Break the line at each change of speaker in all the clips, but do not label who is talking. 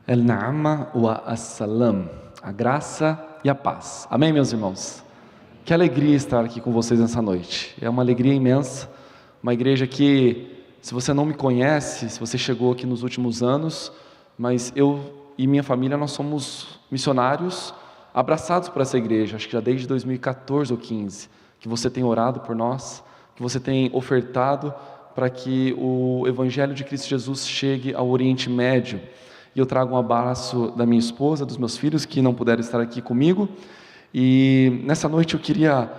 El-Na'ama wa as-Salam, a graça e a paz. Amém, meus irmãos? Que alegria estar aqui com vocês nessa noite. É uma alegria imensa, uma igreja que, se você não me conhece, se você chegou aqui nos últimos anos, mas eu e minha família, nós somos missionários abraçados por essa igreja, acho que já desde 2014 ou 15, que você tem orado por nós, que você tem ofertado para que o Evangelho de Cristo Jesus chegue ao Oriente Médio. E eu trago um abraço da minha esposa, dos meus filhos, que não puderam estar aqui comigo. E nessa noite eu queria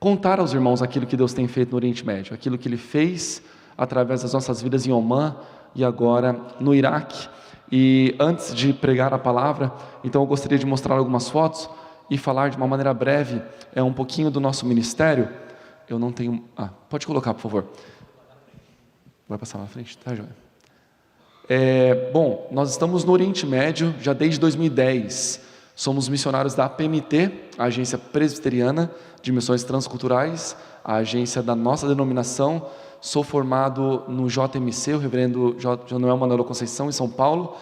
contar aos irmãos aquilo que Deus tem feito no Oriente Médio, aquilo que Ele fez através das nossas vidas em Omã e agora no Iraque. E antes de pregar a palavra, então eu gostaria de mostrar algumas fotos e falar de uma maneira breve um pouquinho do nosso ministério. Eu não tenho... pode colocar, por favor. Vai passar na frente? Tá, joia. Bom, nós estamos no Oriente Médio já desde 2010. Somos missionários da APMT, a Agência Presbiteriana de Missões Transculturais, a agência da nossa denominação. Sou formado no JMC, o reverendo Jonoel Manuel Conceição, em São Paulo.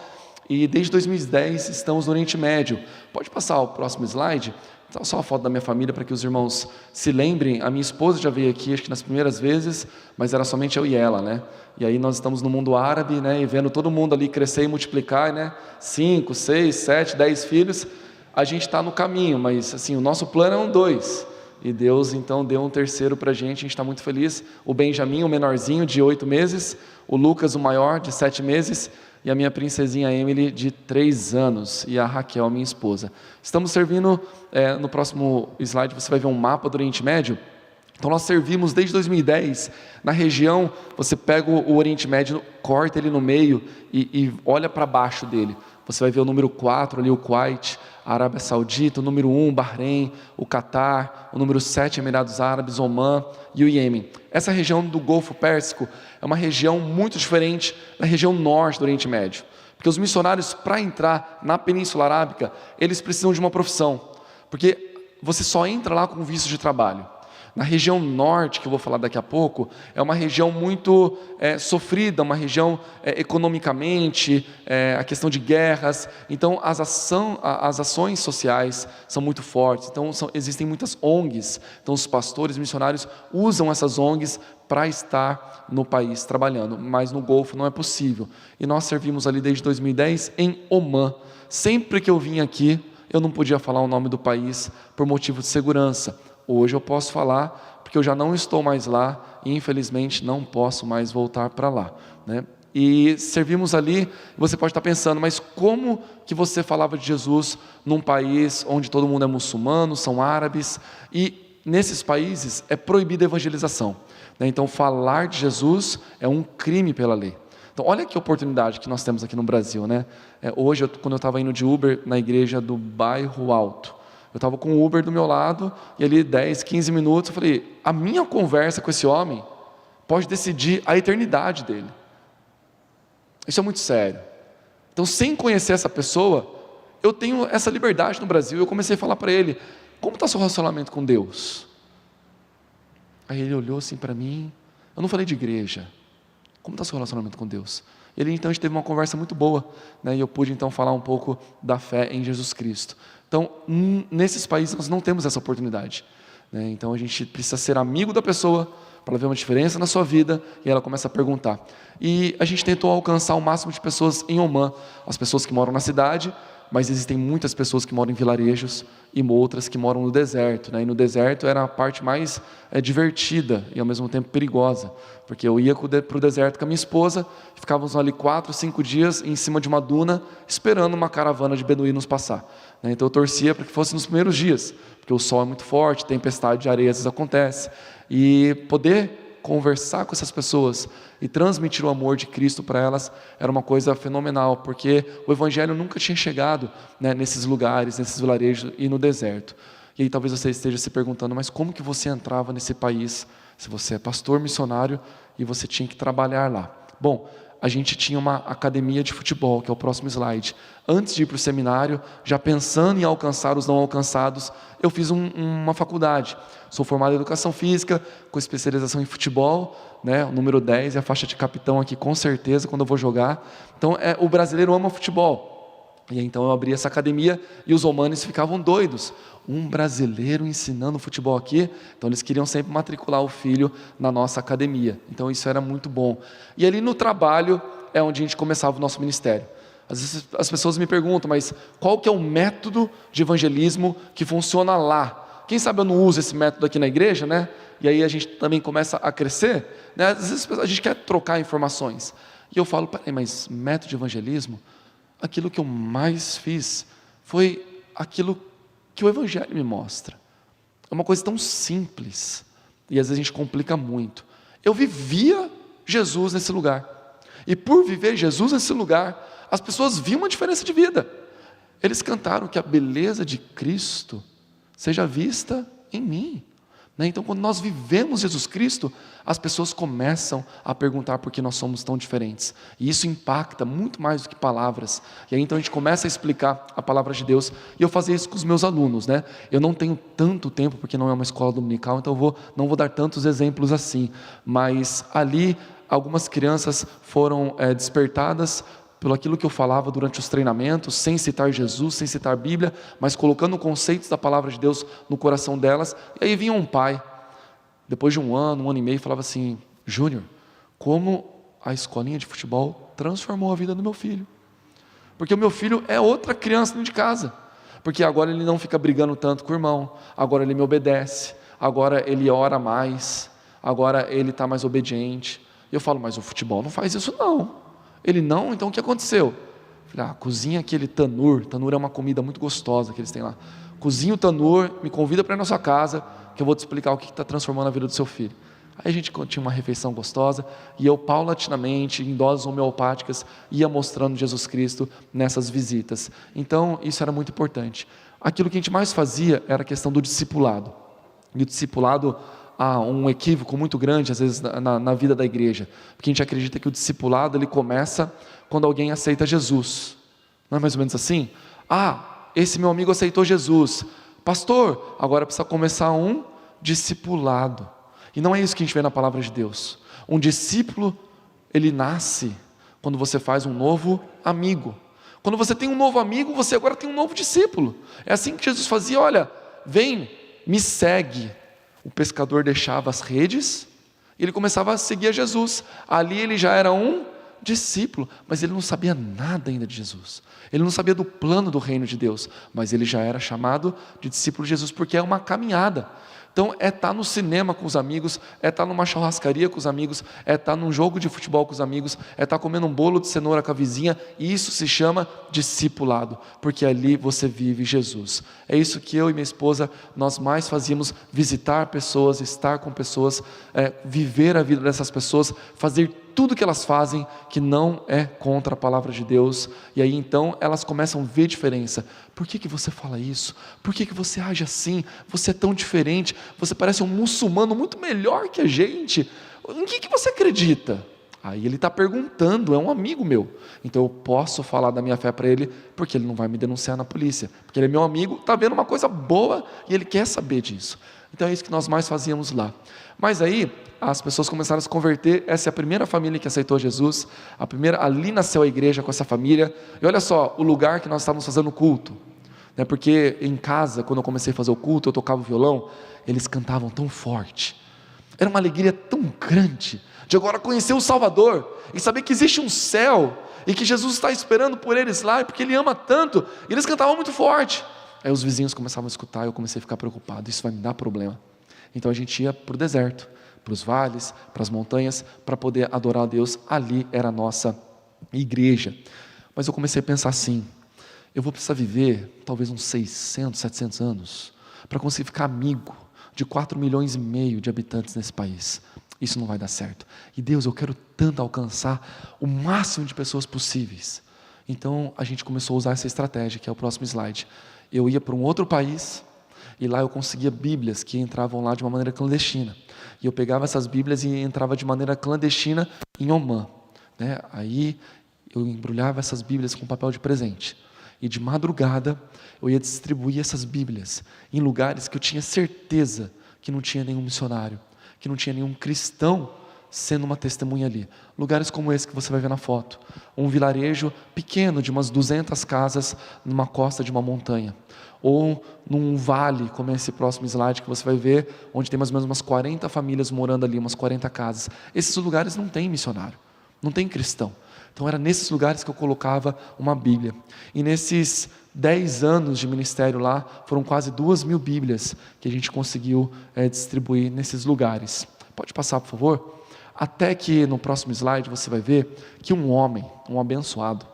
E desde 2010 estamos no Oriente Médio. Pode passar o próximo slide? Então, só a foto da minha família para que os irmãos se lembrem. A minha esposa já veio aqui, acho que nas primeiras vezes, mas era somente eu e ela, né? E aí nós estamos no mundo árabe, né? E vendo todo mundo ali crescer e multiplicar, né? 5, 6, 7, 10 filhos. A gente está no caminho, mas assim, o nosso plano é 2. E Deus então deu um terceiro para a gente está muito feliz. O Benjamin, o menorzinho, de 8 meses. O Lucas, o maior, de 7 meses. E a minha princesinha Emily, de 3 anos, e a Raquel, minha esposa. Estamos servindo, no próximo slide você vai ver um mapa do Oriente Médio. Então nós servimos desde 2010, na região, você pega o Oriente Médio, corta ele no meio e olha para baixo dele. Você vai ver o número 4 ali, o Kuwait, a Arábia Saudita, o número 1, Bahrein, o Catar, o número 7, Emirados Árabes, Omã e o Iêmen. Essa região do Golfo Pérsico é uma região muito diferente da região norte do Oriente Médio. Porque os missionários, para entrar na Península Arábica, eles precisam de uma profissão. Porque você só entra lá com visto de trabalho. Na região norte, que eu vou falar daqui a pouco, é uma região muito sofrida, uma região economicamente, a questão de guerras. Então, as ações sociais são muito fortes. Então, existem muitas ONGs. Então, os pastores missionários usam essas ONGs para estar no país trabalhando. Mas no Golfo não é possível. E nós servimos ali desde 2010 em Omã. Sempre que eu vim aqui, eu não podia falar o nome do país por motivo de segurança. Hoje eu posso falar, porque eu já não estou mais lá e infelizmente não posso mais voltar para lá, né? E servimos ali, você pode estar pensando, mas como que você falava de Jesus num país onde todo mundo é muçulmano, são árabes, e nesses países é proibida a evangelização, né? Então falar de Jesus é um crime pela lei. Então olha que oportunidade que nós temos aqui no Brasil, né? Hoje, quando eu estava indo de Uber na igreja do Bairro Alto, eu estava com o Uber do meu lado, e ali 10, 15 minutos, eu falei, a minha conversa com esse homem pode decidir a eternidade dele. Isso é muito sério. Então, sem conhecer essa pessoa, eu tenho essa liberdade no Brasil. Eu comecei a falar para ele, como está seu relacionamento com Deus? Aí ele olhou assim para mim, eu não falei de igreja, como está seu relacionamento com Deus? Então a gente teve uma conversa muito boa, né? E eu pude então falar um pouco da fé em Jesus Cristo. Então, nesses países nós não temos essa oportunidade, né? Então a gente precisa ser amigo da pessoa para ver uma diferença na sua vida, e ela começa a perguntar. E a gente tentou alcançar o máximo de pessoas em Omã, as pessoas que moram na cidade, mas existem muitas pessoas que moram em vilarejos e outras que moram no deserto, né? E no deserto era a parte mais divertida e ao mesmo tempo perigosa, porque eu ia para o deserto com a minha esposa, ficávamos ali 4, 5 dias em cima de uma duna, esperando uma caravana de beduínos passar, né? Então eu torcia para que fosse nos primeiros dias, porque o sol é muito forte, tempestade de areia às vezes acontece, e poder conversar com essas pessoas e transmitir o amor de Cristo para elas era uma coisa fenomenal, porque o Evangelho nunca tinha chegado, né, nesses lugares, nesses vilarejos e no deserto. E aí talvez você esteja se perguntando, mas como que você entrava nesse país, se você é pastor missionário e você tinha que trabalhar lá? Bom, a gente tinha uma academia de futebol, que é o próximo slide. Antes de ir para o seminário, já pensando em alcançar os não alcançados, eu fiz uma faculdade. Sou formado em Educação Física, com especialização em futebol, né? O número 10 é a faixa de capitão aqui, com certeza, quando eu vou jogar. Então, o brasileiro ama futebol. E então eu abri essa academia e os romanos ficavam doidos. Um brasileiro ensinando futebol aqui, então eles queriam sempre matricular o filho na nossa academia. Então isso era muito bom. E ali no trabalho é onde a gente começava o nosso ministério. Às vezes as pessoas me perguntam, mas qual que é o método de evangelismo que funciona lá? Quem sabe eu não uso esse método aqui na igreja, né? E aí a gente também começa a crescer, né? Às vezes a gente quer trocar informações. E eu falo, peraí, mas método de evangelismo? Aquilo que eu mais fiz foi aquilo que o Evangelho me mostra. É uma coisa tão simples, e às vezes a gente complica muito. Eu vivia Jesus nesse lugar, e por viver Jesus nesse lugar, as pessoas viam uma diferença de vida. Eles cantaram que a beleza de Cristo seja vista em mim. Então, quando nós vivemos Jesus Cristo, as pessoas começam a perguntar por que nós somos tão diferentes. E isso impacta muito mais do que palavras. E aí, então, a gente começa a explicar a palavra de Deus. E eu fazia isso com os meus alunos, né? Eu não tenho tanto tempo, porque não é uma escola dominical, então não vou dar tantos exemplos assim. Mas ali, algumas crianças foram despertadas pelo aquilo que eu falava durante os treinamentos, sem citar Jesus, sem citar Bíblia, mas colocando conceitos da palavra de Deus no coração delas. E aí vinha um pai, depois de um ano e meio, falava assim: Júnior, como a escolinha de futebol transformou a vida do meu filho. Porque o meu filho é outra criança dentro de casa. Porque agora ele não fica brigando tanto com o irmão, agora ele me obedece, agora ele ora mais, agora ele está mais obediente. E eu falo, mas o futebol não faz isso não. Ele não, então o que aconteceu? Falei, cozinha aquele tanur é uma comida muito gostosa que eles têm lá. Cozinha o tanur, me convida para ir na sua casa, que eu vou te explicar o que está transformando a vida do seu filho. Aí a gente tinha uma refeição gostosa, e eu paulatinamente, em doses homeopáticas, ia mostrando Jesus Cristo nessas visitas. Então isso era muito importante. Aquilo que a gente mais fazia era a questão do discipulado. E o discipulado, há um equívoco muito grande às vezes na vida da igreja, porque a gente acredita que o discipulado ele começa quando alguém aceita Jesus. Não é mais ou menos assim? Esse meu amigo aceitou Jesus, pastor, agora precisa começar um discipulado. E não é isso que a gente vê na palavra de Deus. Um discípulo, ele nasce quando você faz um novo amigo. Quando você tem um novo amigo, você agora tem um novo discípulo. É assim que Jesus fazia: olha, vem, me segue. O pescador deixava as redes, ele começava a seguir a Jesus. Ali ele já era um discípulo, mas ele não sabia nada ainda de Jesus. Ele não sabia do plano do reino de Deus, mas ele já era chamado de discípulo de Jesus, porque é uma caminhada. Então é estar no cinema com os amigos, é estar numa churrascaria com os amigos, é estar num jogo de futebol com os amigos, é estar comendo um bolo de cenoura com a vizinha, e isso se chama discipulado, porque ali você vive Jesus. É isso que eu e minha esposa, nós mais fazíamos: visitar pessoas, estar com pessoas, viver a vida dessas pessoas, fazer tudo que elas fazem que não é contra a palavra de Deus. E aí então elas começam a ver diferença. Por que você fala isso? Por que você age assim? Você é tão diferente, você parece um muçulmano muito melhor que a gente. Em que você acredita? Aí ele está perguntando, é um amigo meu, então eu posso falar da minha fé para ele, porque ele não vai me denunciar na polícia, porque ele é meu amigo, está vendo uma coisa boa e ele quer saber disso. Então é isso que nós mais fazíamos lá. Mas aí as pessoas começaram a se converter. Essa é a primeira família que aceitou Jesus. Ali nasceu a igreja com essa família. E olha só, o lugar que nós estávamos fazendo culto, né? Porque em casa, quando eu comecei a fazer o culto, eu tocava o violão, eles cantavam tão forte, era uma alegria tão grande, de agora conhecer o Salvador, e saber que existe um céu, e que Jesus está esperando por eles lá, porque Ele ama tanto, e eles cantavam muito forte. Aí os vizinhos começavam a escutar, e eu comecei a ficar preocupado: isso vai me dar problema. Então a gente ia para o deserto, para os vales, para as montanhas, para poder adorar a Deus. Ali era a nossa igreja. Mas eu comecei a pensar assim: eu vou precisar viver talvez uns 600, 700 anos para conseguir ficar amigo de 4,5 milhões de habitantes nesse país. Isso não vai dar certo. E Deus, eu quero tanto alcançar o máximo de pessoas possíveis. Então a gente começou a usar essa estratégia, que é o próximo slide. Eu ia para um outro país, e lá eu conseguia Bíblias que entravam lá de uma maneira clandestina. E eu pegava essas Bíblias e entrava de maneira clandestina em Omã. né? Aí eu embrulhava essas Bíblias com papel de presente. E de madrugada eu ia distribuir essas Bíblias em lugares que eu tinha certeza que não tinha nenhum missionário, que não tinha nenhum cristão sendo uma testemunha ali. Lugares como esse que você vai ver na foto. Um vilarejo pequeno de umas 200 casas numa costa de uma montanha. Ou num vale, como esse próximo slide que você vai ver, onde tem mais ou menos umas 40 famílias morando ali, umas 40 casas. Esses lugares não tem missionário, não tem cristão. Então era nesses lugares que eu colocava uma Bíblia. E nesses 10 anos de ministério lá, foram quase 2.000 Bíblias que a gente conseguiu distribuir nesses lugares. Pode passar, por favor? Até que no próximo slide você vai ver que um homem, um abençoado,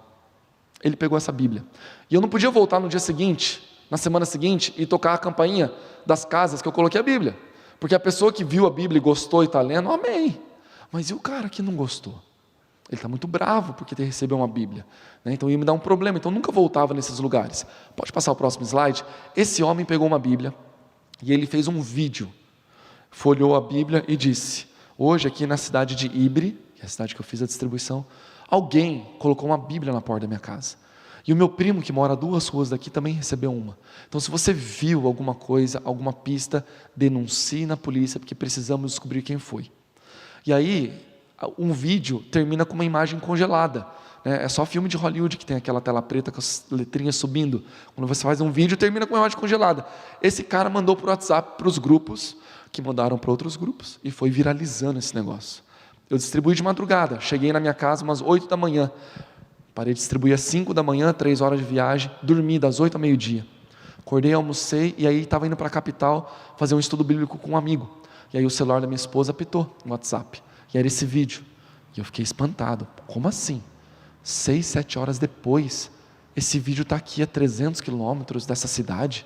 ele pegou essa Bíblia. E eu não podia voltar no dia seguinte, na semana seguinte, e tocar a campainha das casas que eu coloquei a Bíblia. Porque a pessoa que viu a Bíblia e gostou e está lendo, amém. Mas e o cara que não gostou? Ele está muito bravo porque recebeu uma Bíblia, né? Então ia me dar um problema, então eu nunca voltava nesses lugares. Pode passar o próximo slide? Esse homem pegou uma Bíblia e ele fez um vídeo, folheou a Bíblia e disse: hoje aqui na cidade de Ibre, que é a cidade que eu fiz a distribuição, alguém colocou uma Bíblia na porta da minha casa. E o meu primo, que mora 2 ruas daqui, também recebeu uma. Então, se você viu alguma coisa, alguma pista, denuncie na polícia, porque precisamos descobrir quem foi. E aí, um vídeo termina com uma imagem congelada, né? É só filme de Hollywood que tem aquela tela preta com as letrinhas subindo. Quando você faz um vídeo, termina com uma imagem congelada. Esse cara mandou para o WhatsApp para os grupos, que mandaram para outros grupos, e foi viralizando esse negócio. Eu distribuí de madrugada, cheguei na minha casa umas 8 da manhã, parei de distribuir às 5 da manhã, 3 horas de viagem, dormi das 8 ao meio-dia. Acordei, almocei, e aí estava indo para a capital fazer um estudo bíblico com um amigo. E aí o celular da minha esposa apitou no WhatsApp. E era esse vídeo. E eu fiquei espantado. Como assim? 6, 7 horas depois, esse vídeo está aqui a 300 quilômetros dessa cidade.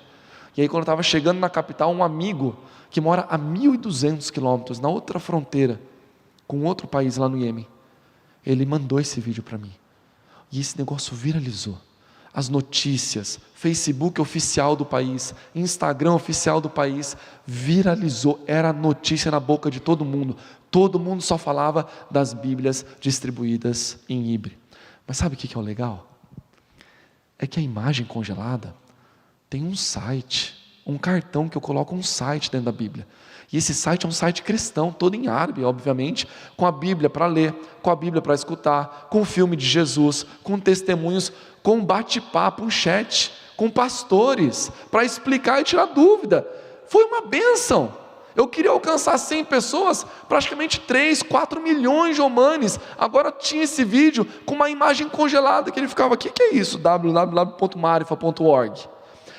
E aí quando eu estava chegando na capital, um amigo que mora a 1.200 quilômetros, na outra fronteira, com outro país lá no Iêmen, ele mandou esse vídeo para mim. E esse negócio viralizou. As notícias, Facebook oficial do país, Instagram oficial do país, viralizou, era notícia na boca de todo mundo só falava das Bíblias distribuídas em Ibre. Mas sabe o que é o legal? É que a imagem congelada tem um site, um cartão que eu coloco um site dentro da Bíblia. E esse site é um site cristão, todo em árabe, obviamente, com a Bíblia para ler, com a Bíblia para escutar, com o filme de Jesus, com testemunhos, com um bate-papo, um chat, com pastores, para explicar e tirar dúvida. Foi uma bênção. Eu queria alcançar 100 pessoas, praticamente 3, 4 milhões de omanes. Agora tinha esse vídeo com uma imagem congelada, que ele ficava, o que é isso? www.marifa.org.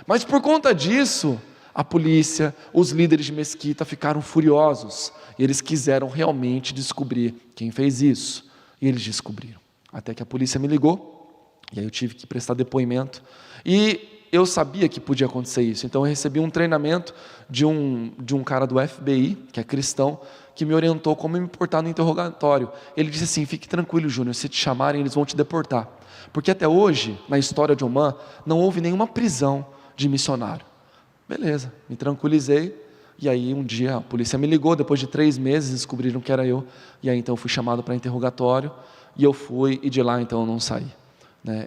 Mas por conta disso, a polícia, os líderes de mesquita ficaram furiosos. E eles quiseram realmente descobrir quem fez isso. E eles descobriram. Até que a polícia me ligou, e aí eu tive que prestar depoimento. E eu sabia que podia acontecer isso, então eu recebi um treinamento de um cara do FBI, que é cristão, que me orientou como me portar no interrogatório. Ele disse assim: fique tranquilo, Júnior, se te chamarem eles vão te deportar, porque até hoje, na história de Omã, não houve nenhuma prisão de missionário. Beleza, me tranquilizei, e aí um dia a polícia me ligou, depois de 3 meses descobriram que era eu, e aí então eu fui chamado para interrogatório, e eu fui, e de lá então eu não saí.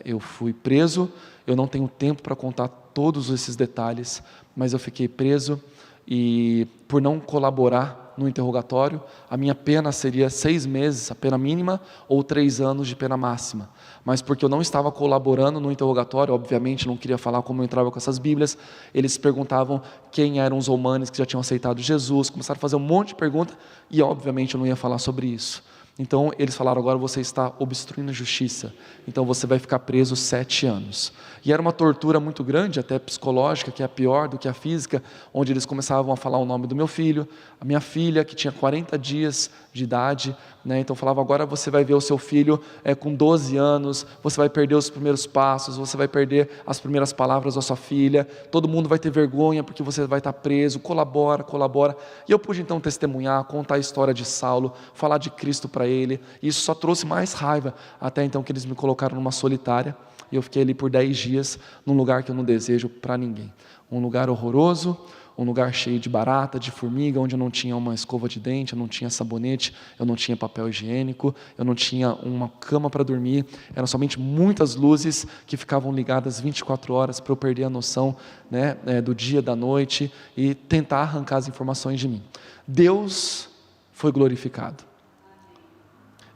Eu fui preso, eu não tenho tempo para contar todos esses detalhes, mas eu fiquei preso e por não colaborar no interrogatório, a minha pena seria 6 meses, a pena mínima, ou 3 anos de pena máxima. Mas porque eu não estava colaborando no interrogatório, obviamente não queria falar como eu entrava com essas Bíblias, eles perguntavam quem eram os omanes que já tinham aceitado Jesus, começaram a fazer um monte de perguntas, e obviamente eu não ia falar sobre isso. Então eles falaram: agora você está obstruindo a justiça, então você vai ficar preso 7 anos. E era uma tortura muito grande, até psicológica, que é pior do que a física, onde eles começavam a falar o nome do meu filho, a minha filha, que tinha 40 dias de idade, então falava: agora você vai ver o seu filho com 12 anos, você vai perder os primeiros passos, você vai perder as primeiras palavras da sua filha, todo mundo vai ter vergonha porque você vai estar preso, colabora. E eu pude então testemunhar, contar a história de Saulo, falar de Cristo para ele, e isso só trouxe mais raiva, até então que eles me colocaram numa solitária, e eu fiquei ali por 10 dias, num lugar que eu não desejo para ninguém, um lugar horroroso, um lugar cheio de barata, de formiga, onde eu não tinha uma escova de dente, eu não tinha sabonete, eu não tinha papel higiênico, eu não tinha uma cama para dormir, eram somente muitas luzes que ficavam ligadas 24 horas para eu perder a noção, né, do dia, da noite e tentar arrancar as informações de mim. Deus foi glorificado.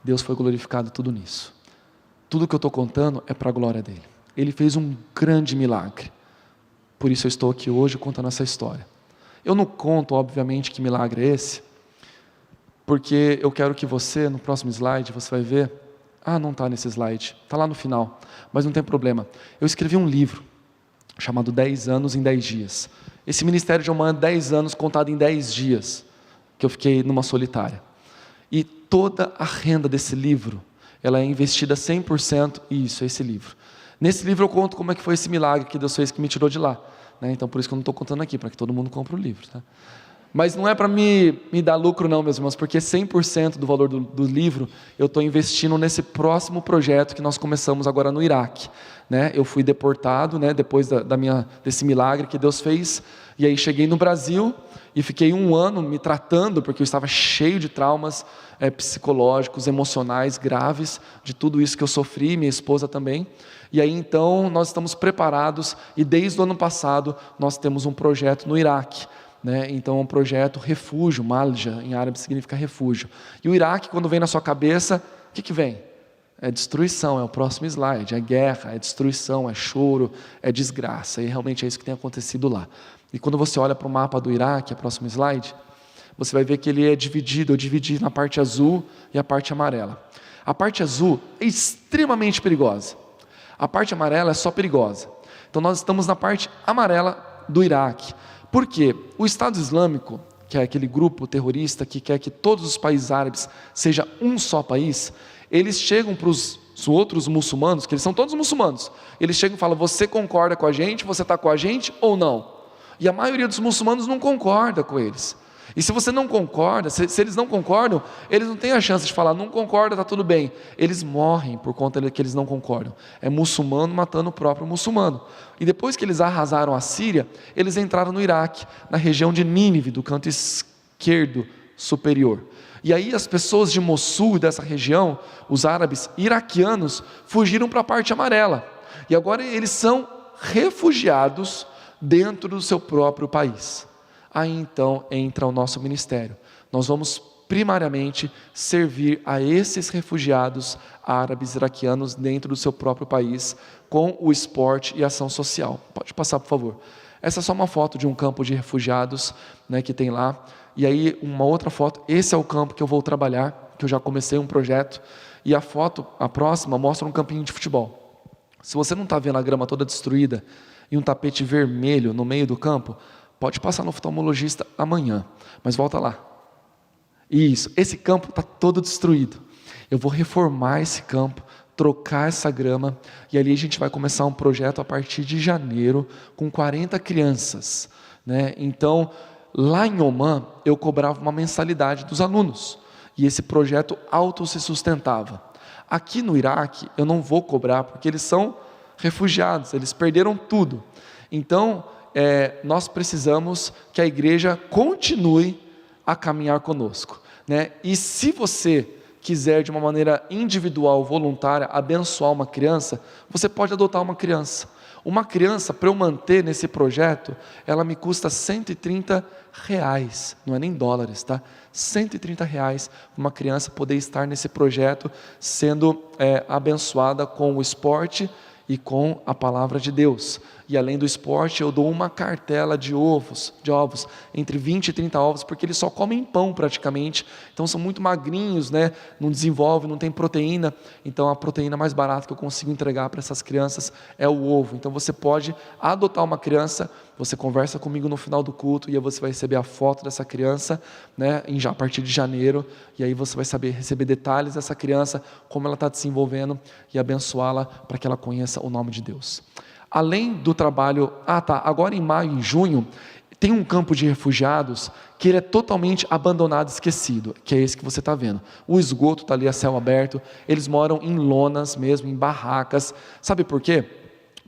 Deus foi glorificado tudo nisso. Tudo que eu estou contando é para a glória dele. Ele fez um grande milagre. Por isso eu estou aqui hoje contando essa história. Eu não conto, obviamente, que milagre é esse, porque eu quero que você, no próximo slide, você vai ver, não está nesse slide, está lá no final, mas não tem problema. Eu escrevi um livro, chamado 10 anos em 10 dias. Esse ministério de Oman é 10 anos contado em 10 dias, que eu fiquei numa solitária. E toda a renda desse livro, ela é investida 100%, isso, é esse livro. Nesse livro eu conto como é que foi esse milagre que Deus fez que me tirou de lá. Então por isso que eu não estou contando aqui, para que todo mundo compre o livro. Tá? Mas não é para me dar lucro não, meus irmãos, porque 100% do valor do livro eu estou investindo nesse próximo projeto que nós começamos agora no Iraque. Eu fui deportado, depois desse milagre que Deus fez, e aí cheguei no Brasil e fiquei 1 ano me tratando, porque eu estava cheio de traumas psicológicos, emocionais, graves, de tudo isso que eu sofri, minha esposa também. E aí então nós estamos preparados, e desde o ano passado nós temos um projeto no Iraque. Então é um projeto refúgio, Malja em árabe significa refúgio. E o Iraque, quando vem na sua cabeça, o que vem? É destruição, é o próximo slide, é guerra, é destruição, é choro, é desgraça, e realmente é isso que tem acontecido lá. E quando você olha para o mapa do Iraque, é o próximo slide, você vai ver que ele é dividido, eu dividi na parte azul e a parte amarela. A parte azul é extremamente perigosa, a parte amarela é só perigosa. Então nós estamos na parte amarela do Iraque. Por quê? O Estado Islâmico, que é aquele grupo terrorista que quer que todos os países árabes sejam um só país, eles chegam para os outros muçulmanos, que eles são todos muçulmanos, eles chegam e falam, você concorda com a gente, você está com a gente ou não? E a maioria dos muçulmanos não concorda com eles. E se você não concorda, se eles não concordam, eles não têm a chance de falar, não concorda, está tudo bem. Eles morrem por conta de que eles não concordam. É muçulmano matando o próprio muçulmano. E depois que eles arrasaram a Síria, eles entraram no Iraque, na região de Nínive, do canto esquerdo superior. E aí as pessoas de Mossul e dessa região, os árabes iraquianos, fugiram para a parte amarela. E agora eles são refugiados dentro do seu próprio país. Aí então entra o nosso ministério. Nós vamos primariamente servir a esses refugiados árabes iraquianos dentro do seu próprio país, com o esporte e ação social. Pode passar, por favor. Essa é só uma foto de um campo de refugiados, que tem lá. E aí uma outra foto, esse é o campo que eu vou trabalhar, que eu já comecei um projeto. E a foto, a próxima, mostra um campinho de futebol. Se você não está vendo a grama toda destruída e um tapete vermelho no meio do campo, pode passar no oftalmologista amanhã, mas volta lá. Isso, esse campo está todo destruído. Eu vou reformar esse campo, trocar essa grama, e ali a gente vai começar um projeto a partir de janeiro, com 40 crianças. Então, lá em Oman, eu cobrava uma mensalidade dos alunos, e esse projeto auto se sustentava. Aqui no Iraque, eu não vou cobrar, porque eles são refugiados, eles perderam tudo. Então, nós precisamos que a igreja continue a caminhar conosco. E se você quiser de uma maneira individual, voluntária, abençoar uma criança, você pode adotar uma criança. Uma criança, para eu manter nesse projeto, ela me custa R$130, não é nem dólares, tá? R$130 para uma criança poder estar nesse projeto, sendo abençoada com o esporte e com a palavra de Deus. E além do esporte, eu dou uma cartela de ovos, entre 20 e 30 ovos, porque eles só comem pão praticamente, então são muito magrinhos, não desenvolvem, não tem proteína, então a proteína mais barata que eu consigo entregar para essas crianças é o ovo. Então você pode adotar uma criança, você conversa comigo no final do culto, e aí você vai receber a foto dessa criança, a partir de janeiro, e aí você vai receber detalhes dessa criança, como ela está desenvolvendo, e abençoá-la para que ela conheça o nome de Deus. Além do trabalho, agora em maio e junho, tem um campo de refugiados que ele é totalmente abandonado, esquecido, que é esse que você está vendo. O esgoto está ali a céu aberto, eles moram em lonas mesmo, em barracas. Sabe por quê?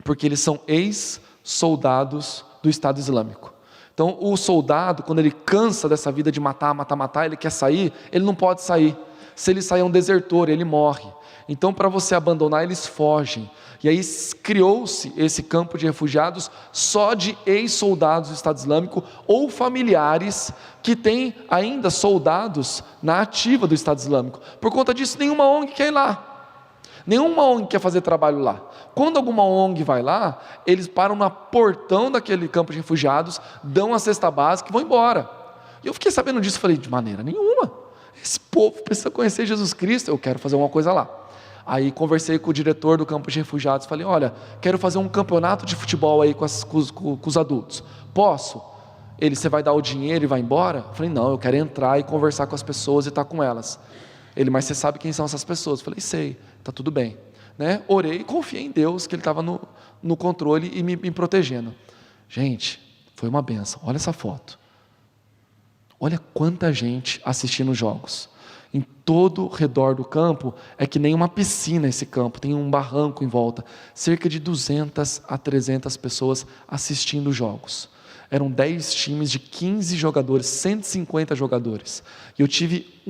Porque eles são ex-soldados do Estado Islâmico. Então o soldado, quando ele cansa dessa vida de matar, matar, matar, ele quer sair, ele não pode sair. Se ele sair é um desertor, ele morre. Então para você abandonar, eles fogem. E aí criou-se esse campo de refugiados só de ex-soldados do Estado Islâmico ou familiares que têm ainda soldados na ativa do Estado Islâmico. Por conta disso, nenhuma ONG quer ir lá. Nenhuma ONG quer fazer trabalho lá. Quando alguma ONG vai lá, eles param no portão daquele campo de refugiados, dão a cesta básica e vão embora. E eu fiquei sabendo disso, falei, de maneira nenhuma. Esse povo precisa conhecer Jesus Cristo, eu quero fazer uma coisa lá. Aí conversei com o diretor do campo de refugiados, falei, olha, quero fazer um campeonato de futebol aí com os adultos. Posso? Ele, você vai dar o dinheiro e vai embora? Eu falei, não, eu quero entrar e conversar com as pessoas e estar com elas. Ele, mas você sabe quem são essas pessoas? Eu falei, sei, está tudo bem. Né? Orei e confiei em Deus, que Ele estava no controle e me protegendo. Gente, foi uma benção, olha essa foto. Olha quanta gente assistindo os jogos. Em todo o redor do campo, é que nem uma piscina esse campo, tem um barranco em volta. Cerca de 200 a 300 pessoas assistindo os jogos. Eram 10 times de 15 jogadores, 150 jogadores. E eu tive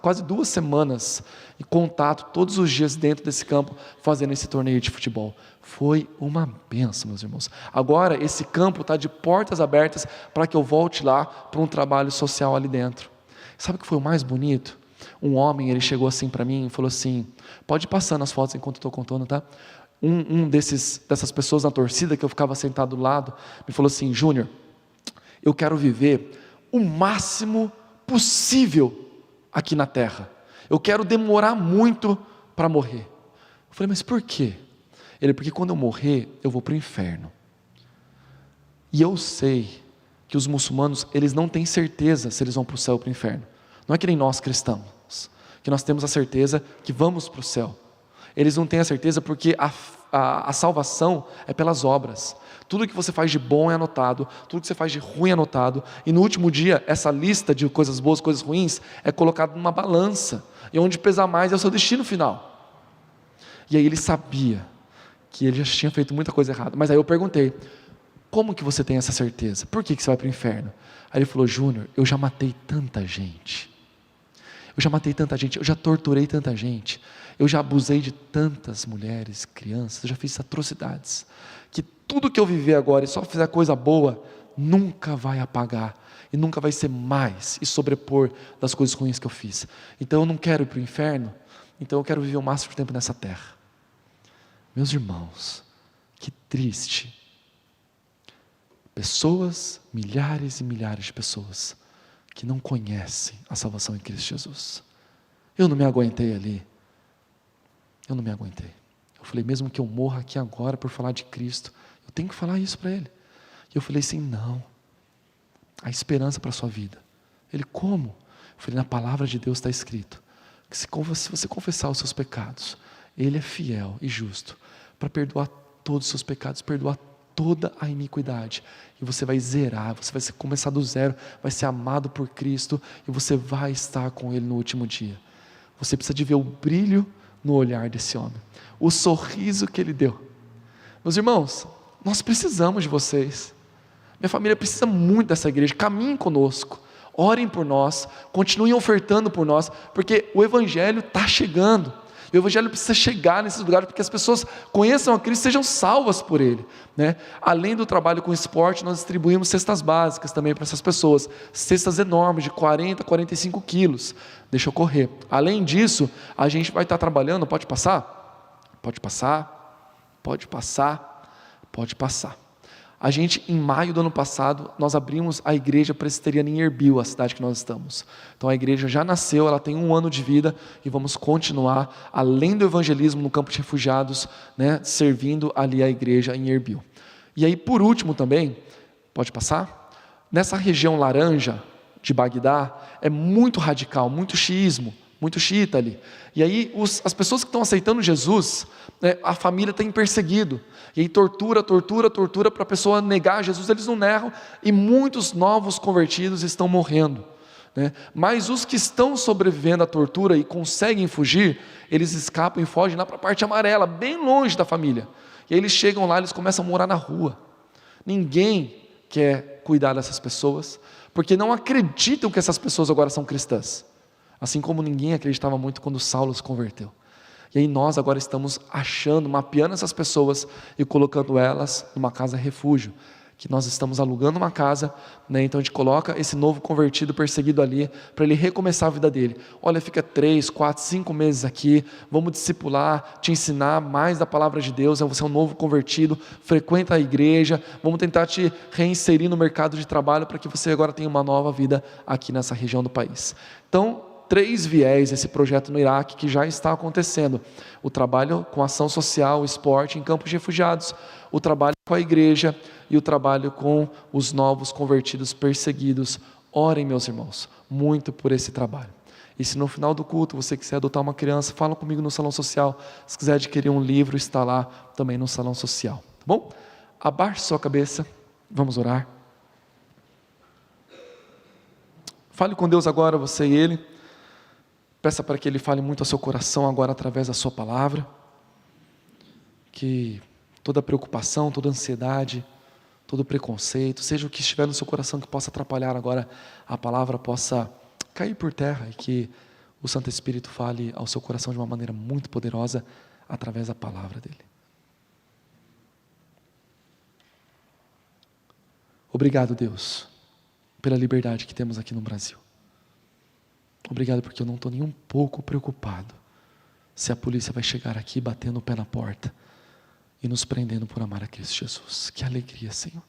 quase 2 semanas em contato todos os dias dentro desse campo, fazendo esse torneio de futebol. Foi uma benção, meus irmãos. Agora, esse campo está de portas abertas para que eu volte lá para um trabalho social ali dentro. Sabe o que foi o mais bonito? Um homem, ele chegou assim para mim e falou assim, pode ir passando as fotos enquanto eu estou contando, tá? Dessas pessoas na torcida, que eu ficava sentado do lado, me falou assim, Júnior, eu quero viver o máximo possível aqui na terra. Eu quero demorar muito para morrer. Eu falei, mas por quê? Ele, porque quando eu morrer, eu vou para o inferno. E eu sei que os muçulmanos, eles não têm certeza se eles vão para o céu ou para o inferno. Não é que nem nós cristãos, que nós temos a certeza que vamos para o céu. Eles não têm a certeza porque a salvação é pelas obras. Tudo que você faz de bom é anotado, tudo que você faz de ruim é anotado, e no último dia, essa lista de coisas boas, coisas ruins, é colocada numa balança, e onde pesar mais é o seu destino final. E aí ele sabia que ele já tinha feito muita coisa errada, mas aí eu perguntei, como que você tem essa certeza? Por que você vai para o inferno? Aí ele falou, Júnior, eu já matei tanta gente, eu já torturei tanta gente, eu já abusei de tantas mulheres, crianças, eu já fiz atrocidades, que tudo que eu viver agora e só fizer coisa boa, nunca vai apagar, e nunca vai ser mais e sobrepor das coisas ruins que eu fiz. Então eu não quero ir para o inferno, então eu quero viver o máximo de tempo nessa terra. Meus irmãos, que triste. Pessoas, milhares e milhares de pessoas, que não conhecem a salvação em Cristo Jesus. Eu não me aguentei ali. Eu não me aguentei. Eu falei, mesmo que eu morra aqui agora por falar de Cristo, eu tenho que falar isso para ele. E eu falei assim, não. Há esperança para a sua vida. Ele, como? Eu falei, na palavra de Deus está escrito, que se você confessar os seus pecados, Ele é fiel e justo, para perdoar todos os seus pecados, perdoar toda a iniquidade, e você vai zerar, você vai começar do zero, vai ser amado por Cristo, e você vai estar com Ele no último dia. Você precisa de ver o brilho no olhar desse homem, o sorriso que Ele deu. Meus irmãos, nós precisamos de vocês, minha família precisa muito dessa igreja, caminhem conosco, orem por nós, continuem ofertando por nós, porque o Evangelho está chegando, o Evangelho precisa chegar nesses lugares, para que as pessoas conheçam a Cristo e sejam salvas por Ele, né? Além do trabalho com esporte, nós distribuímos cestas básicas também para essas pessoas, cestas enormes, de 40, 45 quilos, deixa eu correr. Além disso, a gente vai estar trabalhando, pode passar? Pode passar, pode passar, pode passar. A gente, em maio do ano passado, nós abrimos a igreja presbiteriana em Erbil, a cidade que nós estamos. Então a igreja já nasceu, ela tem 1 ano de vida, e vamos continuar, além do evangelismo no campo de refugiados, né, servindo ali a igreja em Erbil. E aí, por último também, pode passar? Nessa região laranja de Bagdá, é muito radical, muito xiismo, muito xiita ali. E aí as pessoas que estão aceitando Jesus, né, a família tem perseguido. E aí tortura para a pessoa negar Jesus, eles não negam. E muitos novos convertidos estão morrendo, né? Mas os que estão sobrevivendo à tortura e conseguem fugir, eles escapam e fogem lá para a parte amarela, bem longe da família. E aí eles chegam lá, eles começam a morar na rua. Ninguém quer cuidar dessas pessoas, porque não acreditam que essas pessoas agora são cristãs. Assim como ninguém acreditava muito quando Saulo se converteu. E aí nós agora estamos achando, mapeando essas pessoas e colocando elas numa casa refúgio, que nós estamos alugando uma casa, né? Então a gente coloca esse novo convertido perseguido ali, para ele recomeçar a vida dele. Olha, fica 3, 4, 5 meses aqui, vamos discipular, te ensinar mais da palavra de Deus, você é um novo convertido, frequenta a igreja, vamos tentar te reinserir no mercado de trabalho, para que você agora tenha uma nova vida aqui nessa região do país. Então, 3 viés esse projeto no Iraque que já está acontecendo: o trabalho com ação social, esporte em campos de refugiados, o trabalho com a igreja e o trabalho com os novos convertidos perseguidos. Orem, meus irmãos, muito por esse trabalho. E se no final do culto você quiser adotar uma criança, fala comigo no salão social. Se quiser adquirir um livro, está lá também no salão social, tá bom? Abaixe sua cabeça, vamos orar. Fale com Deus agora, você e Ele. Peça para que Ele fale muito ao seu coração agora através da sua palavra. Que toda preocupação, toda ansiedade, todo preconceito, seja o que estiver no seu coração que possa atrapalhar agora a palavra, possa cair por terra, e que o Santo Espírito fale ao seu coração de uma maneira muito poderosa através da palavra dEle. Obrigado, Deus, pela liberdade que temos aqui no Brasil. Obrigado porque eu não estou nem um pouco preocupado se a polícia vai chegar aqui batendo o pé na porta e nos prendendo por amar a Cristo Jesus. Que alegria, Senhor.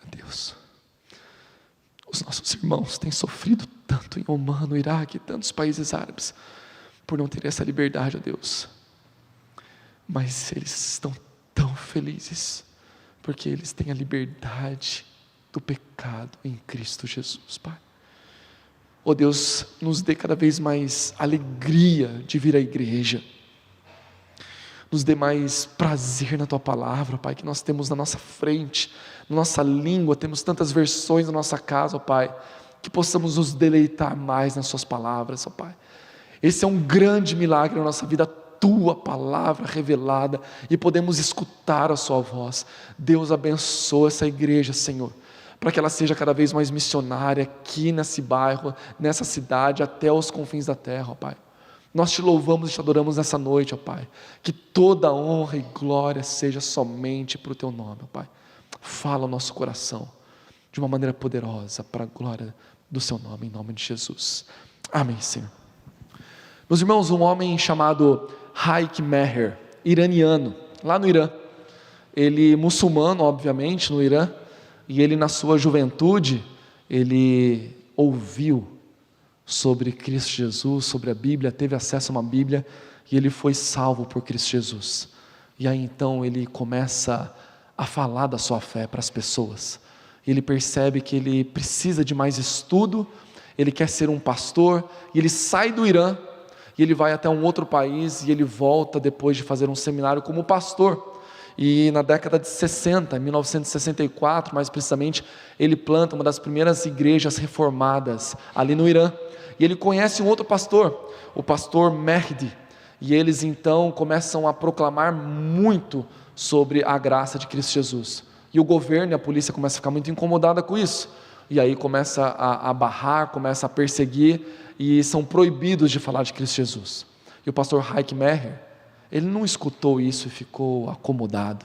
Deus, os nossos irmãos têm sofrido tanto em Omã, no Iraque, tantos países árabes, por não ter essa liberdade, ó Deus. Mas eles estão tão felizes, porque eles têm a liberdade do pecado em Cristo Jesus, Pai. Ó Deus, nos dê cada vez mais alegria de vir à igreja, nos dê mais prazer na Tua palavra, Pai, que nós temos na nossa frente, na nossa língua, temos tantas versões na nossa casa, ó Pai, que possamos nos deleitar mais nas Suas palavras, ó Pai. Esse é um grande milagre na nossa vida, a Tua palavra revelada, e podemos escutar a Sua voz. Deus abençoa essa igreja, Senhor, para que ela seja cada vez mais missionária aqui nesse bairro, nessa cidade, até os confins da terra, ó Pai. Nós te louvamos e te adoramos nessa noite, ó Pai. Que toda honra e glória seja somente para o Teu nome, ó Pai. Fala ao nosso coração de uma maneira poderosa para a glória do Seu nome, em nome de Jesus. Amém, Senhor. Meus irmãos, um homem chamado Haik Meher, iraniano, lá no Irã. Ele muçulmano, obviamente, no Irã. E ele, na sua juventude, ele ouviu sobre Cristo Jesus, sobre a Bíblia, teve acesso a uma Bíblia, e ele foi salvo por Cristo Jesus. E aí então ele começa a falar da sua fé para as pessoas. Ele percebe que ele precisa de mais estudo, ele quer ser um pastor, e ele sai do Irã, e ele vai até um outro país, e ele volta depois de fazer um seminário como pastor. E na década de 60, em 1964 mais precisamente, ele planta uma das primeiras igrejas reformadas ali no Irã. E ele conhece um outro pastor, o pastor Mehdi, e eles então começam a proclamar muito sobre a graça de Cristo Jesus. E o governo e a polícia começam a ficar muito incomodada com isso, e aí começa a barrar, começa a perseguir, e são proibidos de falar de Cristo Jesus. E o pastor Haik Meher, ele não escutou isso e ficou acomodado,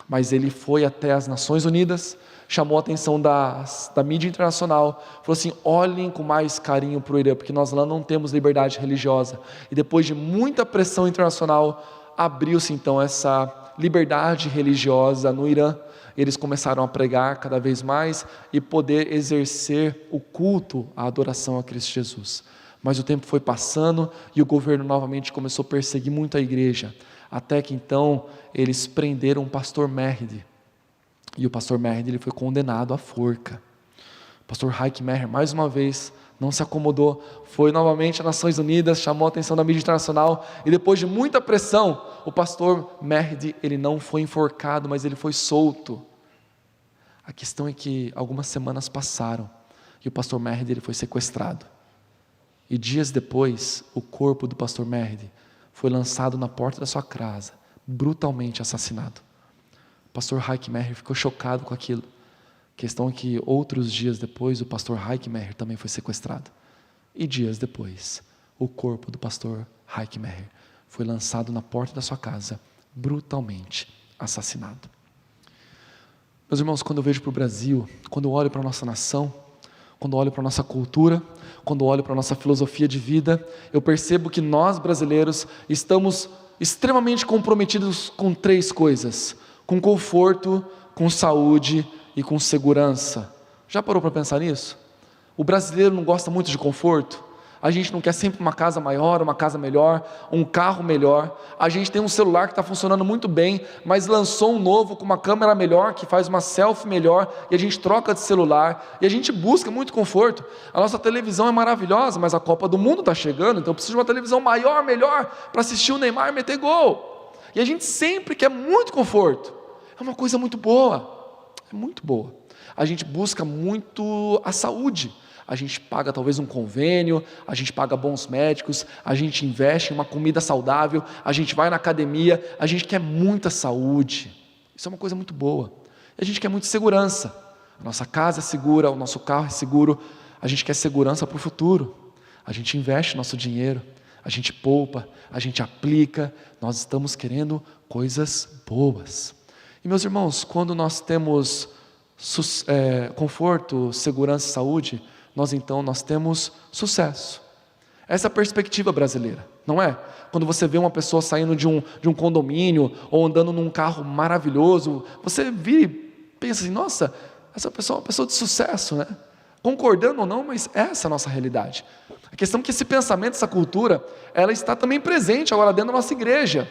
mas ele foi até as Nações Unidas, chamou a atenção da mídia internacional, falou assim: olhem com mais carinho para o Irã, porque nós lá não temos liberdade religiosa. E depois de muita pressão internacional, abriu-se então essa liberdade religiosa no Irã. Eles começaram a pregar cada vez mais e poder exercer o culto, a adoração a Cristo Jesus. Mas o tempo foi passando e o governo novamente começou a perseguir muito a igreja, até que então eles prenderam o pastor Mehdi, e o pastor Mehdi ele foi condenado à forca. O pastor Haik Meher mais uma vez não se acomodou, foi novamente às Nações Unidas, chamou a atenção da mídia internacional, e depois de muita pressão, o pastor Mehdi ele não foi enforcado, mas ele foi solto. A questão é que algumas semanas passaram e o pastor Mehdi ele foi sequestrado. E dias depois, o corpo do pastor Mehdi foi lançado na porta da sua casa, brutalmente assassinado. O pastor Heickmeyer ficou chocado com aquilo. A questão é que outros dias depois, o pastor Heickmeyer também foi sequestrado. E dias depois, o corpo do pastor Heickmeyer foi lançado na porta da sua casa, brutalmente assassinado. Meus irmãos, quando eu vejo para o Brasil, quando eu olho para a nossa nação, quando eu olho para a nossa cultura, quando eu olho para a nossa filosofia de vida, eu percebo que nós brasileiros estamos extremamente comprometidos com 3 coisas: com conforto, com saúde e com segurança. Já parou para pensar nisso? O brasileiro não gosta muito de conforto. A gente não quer sempre uma casa maior, uma casa melhor, um carro melhor. A gente tem um celular que está funcionando muito bem, mas lançou um novo com uma câmera melhor, que faz uma selfie melhor, e a gente troca de celular, e a gente busca muito conforto. A nossa televisão é maravilhosa, mas a Copa do Mundo está chegando, então eu preciso de uma televisão maior, melhor, para assistir o Neymar meter gol. E a gente sempre quer muito conforto. É uma coisa muito boa, é muito boa. A gente busca muito a saúde. A gente paga talvez um convênio, a gente paga bons médicos, a gente investe em uma comida saudável, a gente vai na academia, a gente quer muita saúde. Isso é uma coisa muito boa. E a gente quer muita segurança. A nossa casa é segura, o nosso carro é seguro, a gente quer segurança para o futuro. A gente investe nosso dinheiro, a gente poupa, a gente aplica, nós estamos querendo coisas boas. E meus irmãos, quando nós temos conforto, segurança e saúde, nós temos sucesso. Essa é a perspectiva brasileira, não é? Quando você vê uma pessoa saindo de um condomínio, ou andando num carro maravilhoso, você vira e pensa assim, nossa, essa pessoa é uma pessoa de sucesso, né? Concordando ou não, mas essa é a nossa realidade. A questão é que esse pensamento, essa cultura, ela está também presente agora dentro da nossa igreja.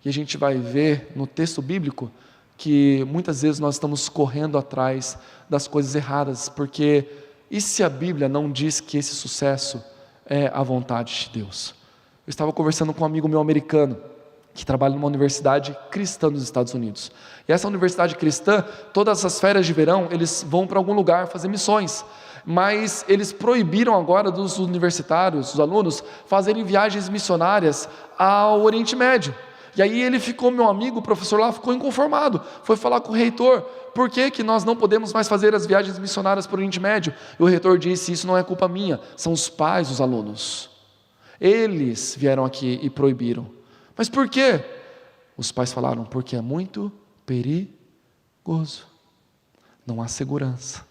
E a gente vai ver no texto bíblico, que muitas vezes nós estamos correndo atrás das coisas erradas, porque e se a Bíblia não diz que esse sucesso é a vontade de Deus? Eu estava conversando com um amigo meu americano, que trabalha numa universidade cristã nos Estados Unidos. E essa universidade cristã, todas as férias de verão, eles vão para algum lugar fazer missões. Mas eles proibiram agora dos universitários, dos alunos, fazerem viagens missionárias ao Oriente Médio. E aí meu amigo, o professor lá, ficou inconformado, foi falar com o reitor, por que nós não podemos mais fazer as viagens missionárias para o Oriente Médio? E o reitor disse, isso não é culpa minha, são os pais dos alunos. Eles vieram aqui e proibiram. Mas por quê? Os pais falaram, porque é muito perigoso, não há segurança.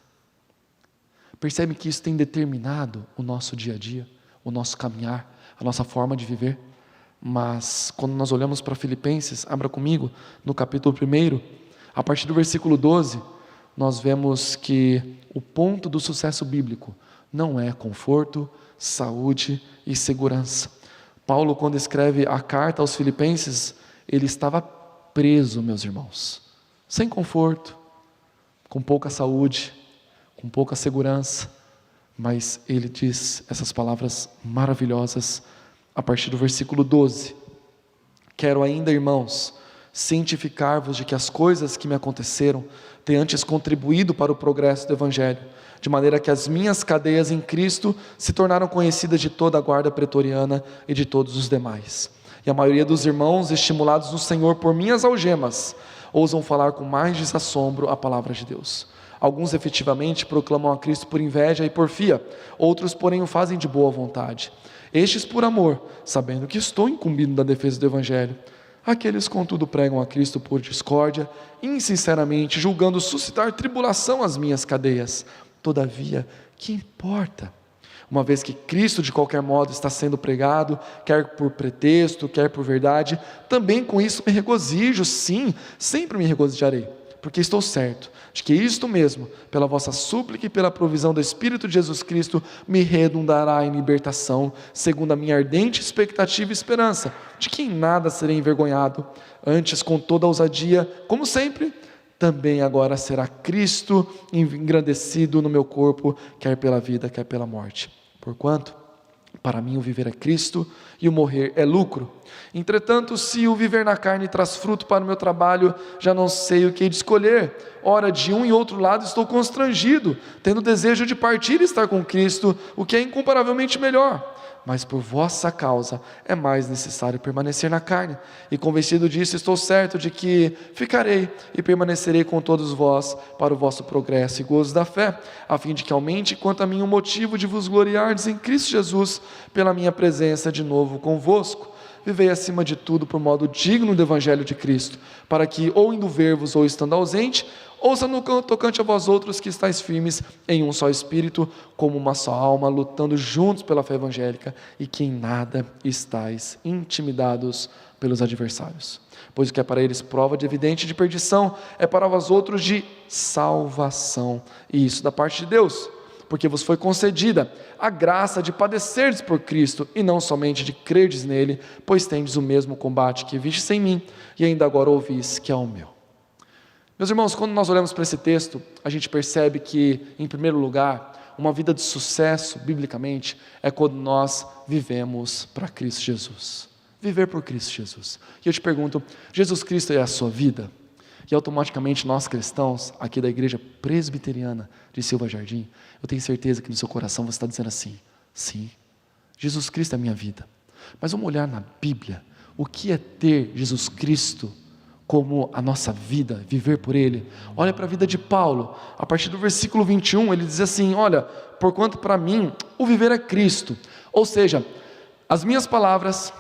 Percebe que isso tem determinado o nosso dia a dia, o nosso caminhar, a nossa forma de viver? Mas quando nós olhamos para Filipenses, abra comigo, no capítulo 1, a partir do versículo 12, nós vemos que o ponto do sucesso bíblico não é conforto, saúde e segurança. Paulo, quando escreve a carta aos Filipenses, ele estava preso, meus irmãos, sem conforto, com pouca saúde, com pouca segurança, mas ele diz essas palavras maravilhosas a partir do versículo 12, quero ainda, irmãos, cientificar-vos de que as coisas que me aconteceram têm antes contribuído para o progresso do Evangelho, de maneira que as minhas cadeias em Cristo se tornaram conhecidas de toda a guarda pretoriana e de todos os demais. E a maioria dos irmãos, estimulados no Senhor por minhas algemas, ousam falar com mais desassombro a palavra de Deus. Alguns efetivamente proclamam a Cristo por inveja e porfia, outros porém o fazem de boa vontade. Estes por amor, sabendo que estou incumbido da defesa do Evangelho. Aqueles contudo pregam a Cristo por discórdia, insinceramente julgando suscitar tribulação às minhas cadeias. Todavia, que importa? Uma vez que Cristo de qualquer modo está sendo pregado, quer por pretexto, quer por verdade, também com isso me regozijo, sim, sempre me regozijarei, porque estou certo de que isto mesmo, pela vossa súplica e pela provisão do Espírito de Jesus Cristo, me redundará em libertação, segundo a minha ardente expectativa e esperança, de que em nada serei envergonhado, antes com toda a ousadia, como sempre, também agora será Cristo engrandecido no meu corpo, quer pela vida, quer pela morte. Porquanto, Para mim o viver é Cristo e o morrer é lucro. Entretanto, se o viver na carne traz fruto para o meu trabalho, já não sei o que hei de escolher. Ora, de um e outro lado estou constrangido, tendo desejo de partir e estar com Cristo, o que é incomparavelmente melhor. Mas por vossa causa é mais necessário permanecer na carne. E convencido disso, estou certo de que ficarei e permanecerei com todos vós para o vosso progresso e gozo da fé, a fim de que aumente quanto a mim o motivo de vos gloriardes em Cristo Jesus, pela minha presença de novo convosco. Vivei acima de tudo por modo digno do Evangelho de Cristo, para que, ou indo ver-vos ou estando ausente, ouça no tocante a vós outros que estáis firmes em um só Espírito, como uma só alma, lutando juntos pela fé evangélica, e que em nada estáis intimidados pelos adversários. Pois o que é para eles prova de evidente de perdição, é para vós outros de salvação, e isso da parte de Deus, porque vos foi concedida a graça de padecerdes por Cristo, e não somente de crerdes nele, pois tendes o mesmo combate que vistes em mim, e ainda agora ouvis que é o meu. Meus irmãos, quando nós olhamos para esse texto, a gente percebe que, em primeiro lugar, uma vida de sucesso, biblicamente, é quando nós vivemos para Cristo Jesus. Viver por Cristo Jesus. E eu te pergunto, Jesus Cristo é a sua vida? E automaticamente nós cristãos, aqui da igreja presbiteriana de Silva Jardim, eu tenho certeza que no seu coração você está dizendo assim: sim, Jesus Cristo é a minha vida. Mas vamos olhar na Bíblia, o que é ter Jesus Cristo como a nossa vida, viver por Ele. Olha para a vida de Paulo, a partir do versículo 21, ele diz assim: olha, porquanto para mim o viver é Cristo, ou seja, as minhas palavras,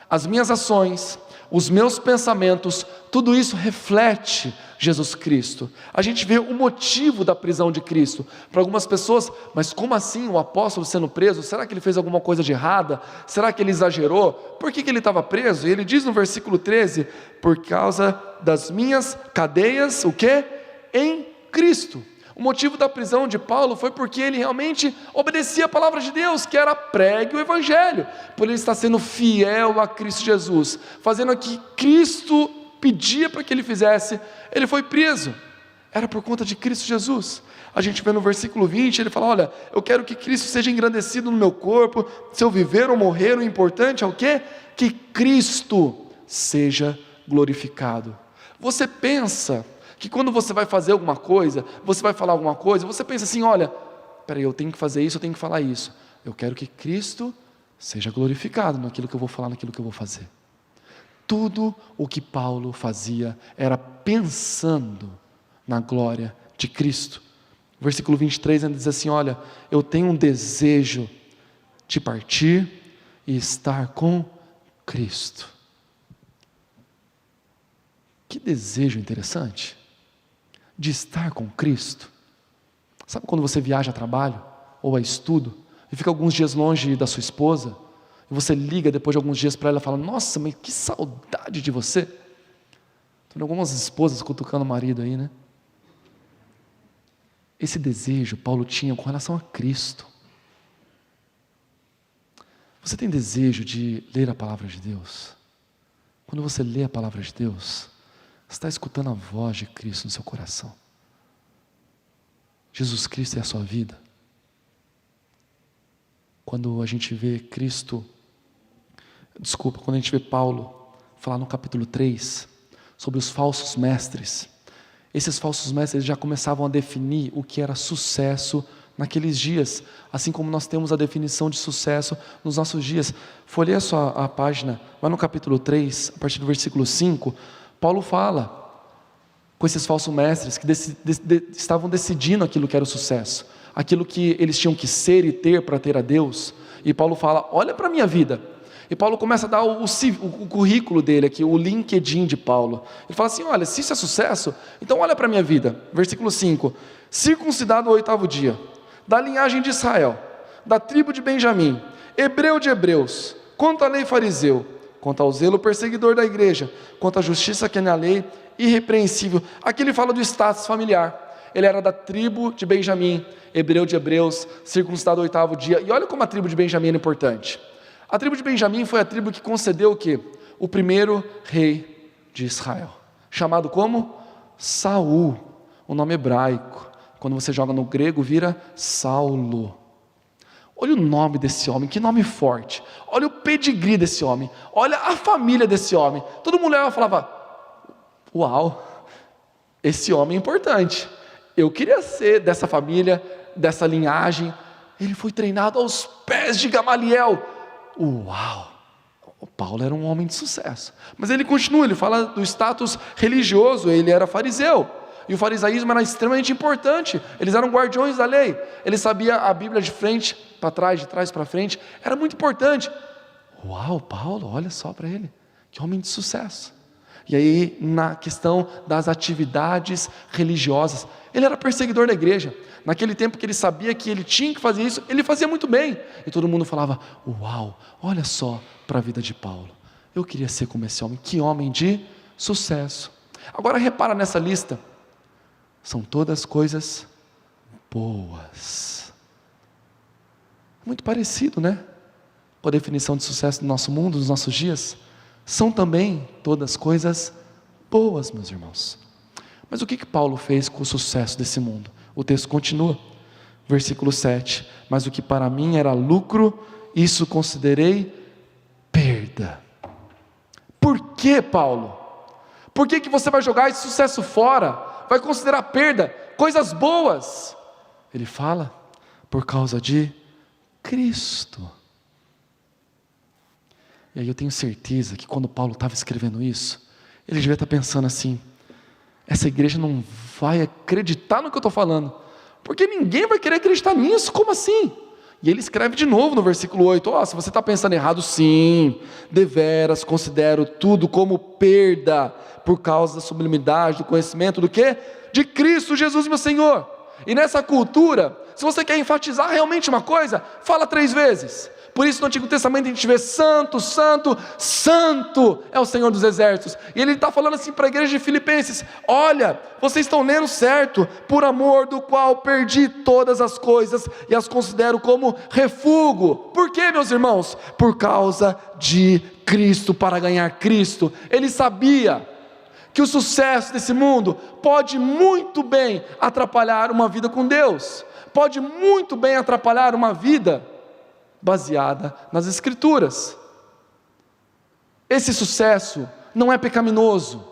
as minhas ações, os meus pensamentos, tudo isso reflete Jesus Cristo. A gente vê o motivo da prisão de Cristo. Para algumas pessoas, mas como assim o apóstolo sendo preso? Será que ele fez alguma coisa de errada? Será que ele exagerou? Por que ele estava preso? E ele diz no versículo 13, por causa das minhas cadeias, o quê? Em Cristo. O motivo da prisão de Paulo foi porque ele realmente obedecia a palavra de Deus, que era pregue o Evangelho, por ele estar sendo fiel a Cristo Jesus, fazendo o que Cristo pedia para que ele fizesse. Ele foi preso, era por conta de Cristo Jesus. A gente vê no versículo 20, ele fala: olha, eu quero que Cristo seja engrandecido no meu corpo, se eu viver ou morrer, o importante é o quê? Que Cristo seja glorificado. Você pensa que quando você vai fazer alguma coisa, você vai falar alguma coisa, você pensa assim: olha, peraí, eu tenho que fazer isso, eu tenho que falar isso. Eu quero que Cristo seja glorificado naquilo que eu vou falar, naquilo que eu vou fazer. Tudo o que Paulo fazia era pensando na glória de Cristo. O versículo 23 ainda diz assim: olha, eu tenho um desejo de partir e estar com Cristo. Que desejo interessante, de estar com Cristo. Sabe quando você viaja a trabalho ou a estudo e fica alguns dias longe da sua esposa, e você liga depois de alguns dias para ela e fala: nossa, mas que saudade de você. Tem algumas esposas cutucando o marido aí, né? Esse desejo Paulo tinha com relação a Cristo. Você tem desejo de ler a palavra de Deus? Quando você lê a palavra de Deus, você está escutando a voz de Cristo no seu coração. Jesus Cristo é a sua vida. Quando a gente vê quando a gente vê Paulo falar no capítulo 3 sobre os falsos mestres, esses falsos mestres já começavam a definir o que era sucesso naqueles dias, assim como nós temos a definição de sucesso nos nossos dias. Folheia só a página, vai no capítulo 3, a partir do versículo 5, Paulo fala com esses falsos mestres que estavam decidindo aquilo que era o sucesso, aquilo que eles tinham que ser e ter para ter a Deus. E Paulo fala: olha para a minha vida. E Paulo começa a dar o currículo dele aqui, o LinkedIn de Paulo. Ele fala assim: olha, se isso é sucesso, então olha para a minha vida. Versículo 5, circuncidado ao 8º dia, da linhagem de Israel, da tribo de Benjamim, hebreu de hebreus, quanto à lei fariseu, quanto ao zelo perseguidor da igreja, quanto à justiça que é na lei, irrepreensível. Aqui ele fala do status familiar. Ele era da tribo de Benjamim, hebreu de hebreus, circuncidado ao 8º dia. E olha como a tribo de Benjamim era importante. A tribo de Benjamim foi a tribo que concedeu o quê? O primeiro rei de Israel, chamado como? Saul, o nome hebraico. Quando você joga no grego, vira Saulo. Olha o nome desse homem, que nome forte. Olha o pedigree desse homem. Olha a família desse homem. Todo mundo olhava e falava, uau, esse homem é importante. Eu queria ser dessa família, dessa linhagem. Ele foi treinado aos pés de Gamaliel. Uau! O Paulo era um homem de sucesso. Mas ele continua, ele fala do status religioso, ele era fariseu. E o farisaísmo era extremamente importante. Eles eram guardiões da lei. Ele sabia a Bíblia de frente para trás, de trás para frente. Era muito importante. Uau, Paulo, olha só para ele. Que homem de sucesso. E aí, na questão das atividades religiosas, ele era perseguidor da igreja. Naquele tempo que ele sabia que ele tinha que fazer isso, ele fazia muito bem. E todo mundo falava, uau, olha só para a vida de Paulo. Eu queria ser como esse homem. Que homem de sucesso. Agora repara nessa lista. São todas coisas boas. Muito parecido, né? Com a definição de sucesso do nosso mundo, dos nossos dias. São também todas coisas boas, meus irmãos. Mas o que Paulo fez com o sucesso desse mundo? O texto continua, versículo 7. Mas o que para mim era lucro, isso considerei perda. Por que, Paulo? Por que você vai jogar esse sucesso fora? Vai considerar perda, coisas boas? Ele fala, por causa de Cristo. E aí eu tenho certeza que quando Paulo estava escrevendo isso, ele devia estar pensando assim, essa igreja não vai acreditar no que eu estou falando, porque ninguém vai querer acreditar nisso, como assim? E ele escreve de novo no versículo 8, se você está pensando errado, sim, deveras considero tudo como perda, por causa da sublimidade, do conhecimento do quê? De Cristo Jesus meu Senhor. E nessa cultura, se você quer enfatizar realmente uma coisa, fala 3 vezes. Por isso no Antigo Testamento a gente vê santo, santo, santo é o Senhor dos exércitos. E ele está falando assim para a igreja de Filipenses, olha, vocês estão lendo certo, por amor do qual perdi todas as coisas e as considero como refúgio. Por quê, meus irmãos? Por causa de Cristo, para ganhar Cristo. Ele sabia que o sucesso desse mundo pode muito bem atrapalhar uma vida com Deus, pode muito bem atrapalhar uma vida baseada nas Escrituras. Esse sucesso não é pecaminoso,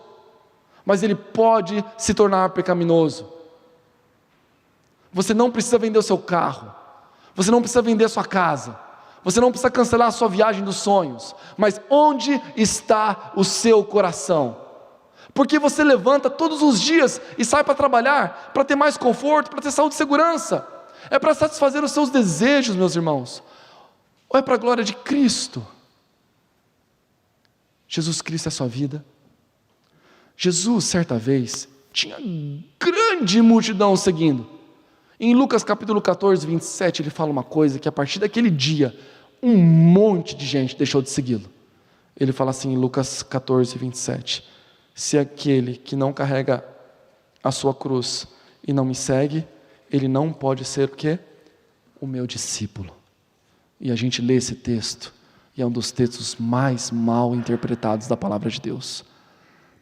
mas ele pode se tornar pecaminoso. Você não precisa vender o seu carro, você não precisa vender a sua casa, você não precisa cancelar a sua viagem dos sonhos, mas onde está o seu coração? Porque você levanta todos os dias e sai para trabalhar, para ter mais conforto, para ter saúde e segurança, é para satisfazer os seus desejos, meus irmãos, ou é para a glória de Cristo? Jesus Cristo é a sua vida. Jesus, certa vez, tinha grande multidão seguindo. Em Lucas capítulo 14, 27, ele fala uma coisa, que a partir daquele dia, um monte de gente deixou de segui-lo. Ele fala assim em Lucas 14, 27, se aquele que não carrega a sua cruz e não me segue, ele não pode ser o quê? O meu discípulo. E a gente lê esse texto, e é um dos textos mais mal interpretados da palavra de Deus,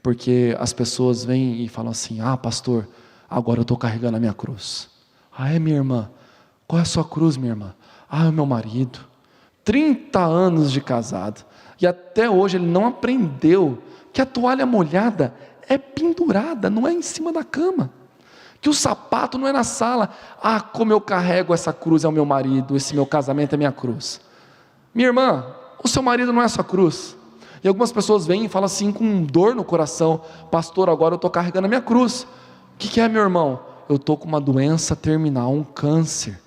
porque as pessoas vêm e falam assim, pastor, agora eu estou carregando a minha cruz. É minha irmã? Qual é a sua cruz, minha irmã? É o meu marido, 30 anos de casado, e até hoje ele não aprendeu que a toalha molhada é pendurada, não é em cima da cama, que o sapato não é na sala. Como eu carrego essa cruz, é o meu marido, esse meu casamento é minha cruz. Minha irmã, o seu marido não é a sua cruz. E algumas pessoas vêm e falam assim com dor no coração, pastor, agora eu estou carregando a minha cruz. O que é, meu irmão? Eu estou com uma doença terminal, um câncer,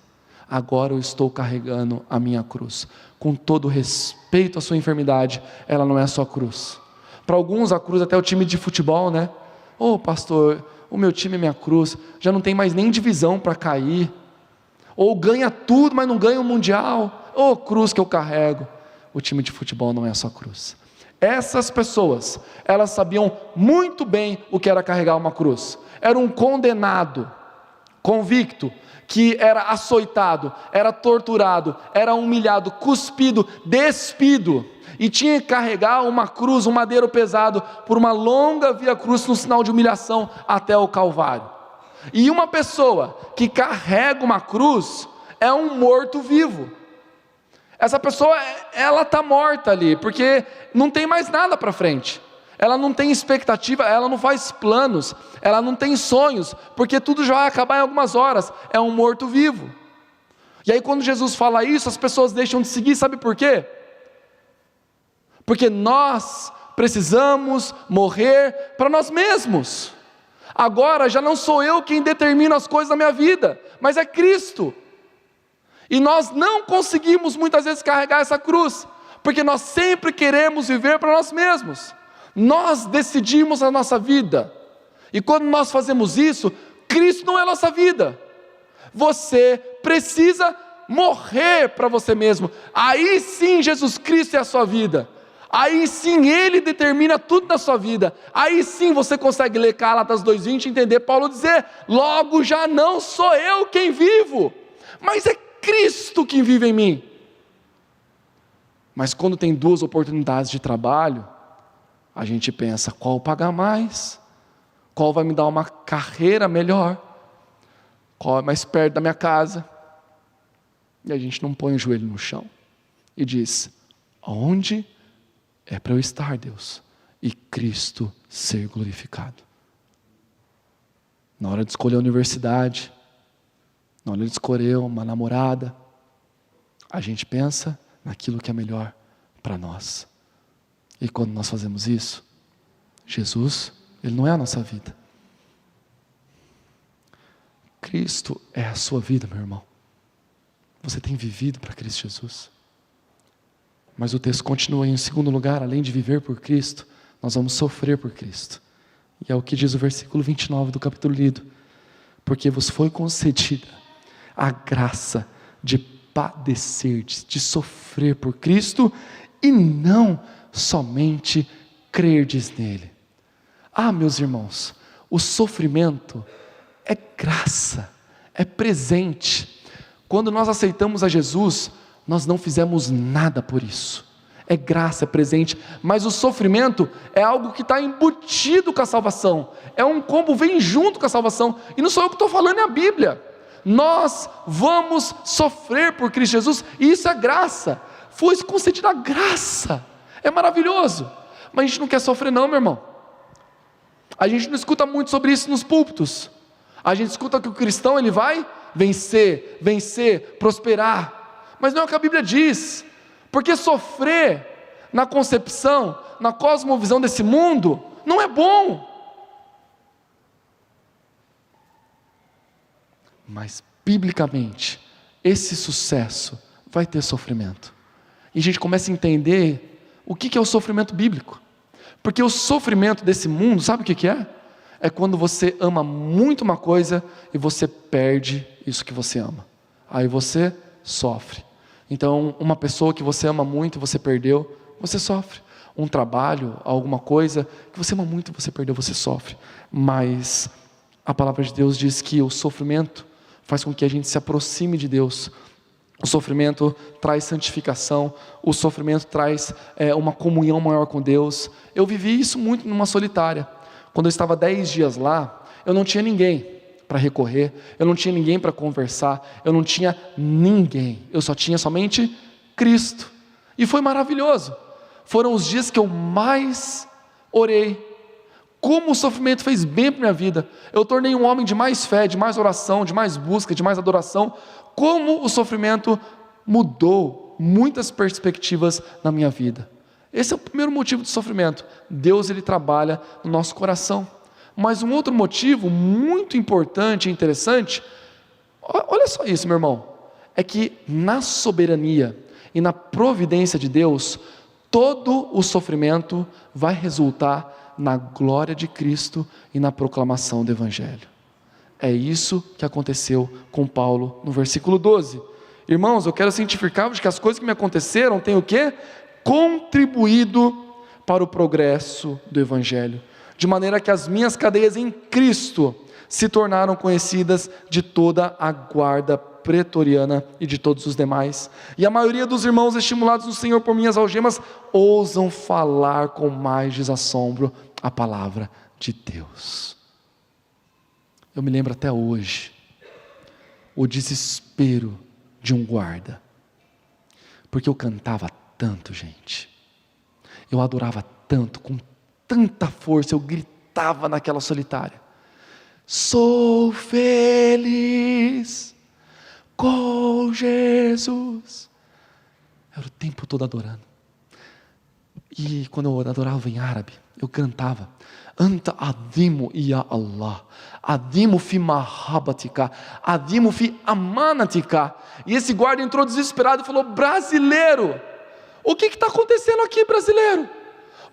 agora eu estou carregando a minha cruz. Com todo respeito à sua enfermidade, ela não é a sua cruz. Para alguns a cruz até é o time de futebol, né? Pastor, o meu time é minha cruz, já não tem mais nem divisão para cair, ou ganha tudo, mas não ganha o mundial, cruz que eu carrego. O time de futebol não é a sua cruz. Essas pessoas, elas sabiam muito bem o que era carregar uma cruz. Era um condenado, convicto, que era açoitado, era torturado, era humilhado, cuspido, despido, e tinha que carregar uma cruz, um madeiro pesado, por uma longa via cruz, no sinal de humilhação, até o Calvário. E uma pessoa que carrega uma cruz, é um morto-vivo, Essa pessoa, ela está morta ali, porque não tem mais nada para frente. Ela não tem expectativa, ela não faz planos, ela não tem sonhos, porque tudo já vai acabar em algumas horas. É um morto-vivo. E aí quando Jesus fala isso, as pessoas deixam de seguir, sabe por quê? Porque nós precisamos morrer para nós mesmos. Agora já não sou eu quem determina as coisas da minha vida, mas é Cristo. E nós não conseguimos muitas vezes carregar essa cruz, porque nós sempre queremos viver para nós mesmos. Nós decidimos a nossa vida, e quando nós fazemos isso, Cristo não é a nossa vida. Você precisa morrer para você mesmo, aí sim Jesus Cristo é a sua vida, aí sim Ele determina tudo na sua vida, aí sim você consegue ler Gálatas 2:20 e entender Paulo dizer, logo já não sou eu quem vivo, mas é Cristo quem vive em mim. Mas quando tem duas oportunidades de trabalho, a gente pensa, qual pagar mais? Qual vai me dar uma carreira melhor? Qual é mais perto da minha casa? E a gente não põe o joelho no chão e diz, onde é para eu estar, Deus? E Cristo ser glorificado. Na hora de escolher a universidade, na hora de escolher uma namorada, a gente pensa naquilo que é melhor para nós. E quando nós fazemos isso, Jesus, Ele não é a nossa vida. Cristo é a sua vida, meu irmão. Você tem vivido para Cristo Jesus. Mas o texto continua em segundo lugar, além de viver por Cristo, nós vamos sofrer por Cristo. E é o que diz o versículo 29 do capítulo lido. Porque vos foi concedida a graça de padecer, de sofrer por Cristo, e não somente crerdes nele. Ah, meus irmãos, o sofrimento é graça, é presente. Quando nós aceitamos a Jesus, nós não fizemos nada por isso. É graça, é presente, mas o sofrimento é algo que está embutido com a salvação. É um combo, vem junto com a salvação. E não sou eu que estou falando, é a Bíblia. Nós vamos sofrer por Cristo Jesus, e isso é graça. Foi concedida a graça. É maravilhoso. Mas a gente não quer sofrer não, meu irmão. A gente não escuta muito sobre isso nos púlpitos. A gente escuta que o cristão ele vai vencer, prosperar. Mas não é o que a Bíblia diz. Porque sofrer na concepção, na cosmovisão desse mundo, não é bom. Mas biblicamente, esse sucesso vai ter sofrimento. E a gente começa a entender o que é o sofrimento bíblico. Porque o sofrimento desse mundo, sabe o que é? É quando você ama muito uma coisa e você perde isso que você ama. Aí você sofre. Então, uma pessoa que você ama muito e você perdeu, você sofre. Um trabalho, alguma coisa que você ama muito e você perdeu, você sofre. Mas a palavra de Deus diz que o sofrimento faz com que a gente se aproxime de Deus. O sofrimento traz santificação, o sofrimento traz uma comunhão maior com Deus. Eu vivi isso muito numa solitária. Quando eu estava 10 dias lá, eu não tinha ninguém para recorrer, eu não tinha ninguém para conversar, eu não tinha ninguém, eu só tinha somente Cristo. E foi maravilhoso. Foram os dias que eu mais orei. Como o sofrimento fez bem para minha vida. Eu tornei um homem de mais fé, de mais oração, de mais busca, de mais adoração. Como o sofrimento mudou muitas perspectivas na minha vida. Esse é o primeiro motivo do sofrimento. Deus ele trabalha no nosso coração. Mas um outro motivo muito importante e interessante, olha só isso, meu irmão, é que na soberania e na providência de Deus, todo o sofrimento vai resultar na glória de Cristo e na proclamação do Evangelho. É isso que aconteceu com Paulo no versículo 12. Irmãos, eu quero cientificar-vos que as coisas que me aconteceram têm o quê? Contribuído para o progresso do Evangelho, de maneira que as minhas cadeias em Cristo se tornaram conhecidas de toda a guarda pretoriana e de todos os demais. E a maioria dos irmãos estimulados no Senhor por minhas algemas, ousam falar com mais desassombro a palavra de Deus. Eu me lembro até hoje, o desespero de um guarda, Porque eu cantava tanto, gente. Eu adorava tanto, com tanta força, eu gritava naquela solitária. Sou feliz com Jesus. Eu era o tempo todo adorando. E quando eu adorava em árabe, eu cantava: Anta adimu ya Allah, adimu fi mahabatika, adimu fi amanatika. E esse guarda entrou desesperado e falou: brasileiro, o que está acontecendo aqui, brasileiro?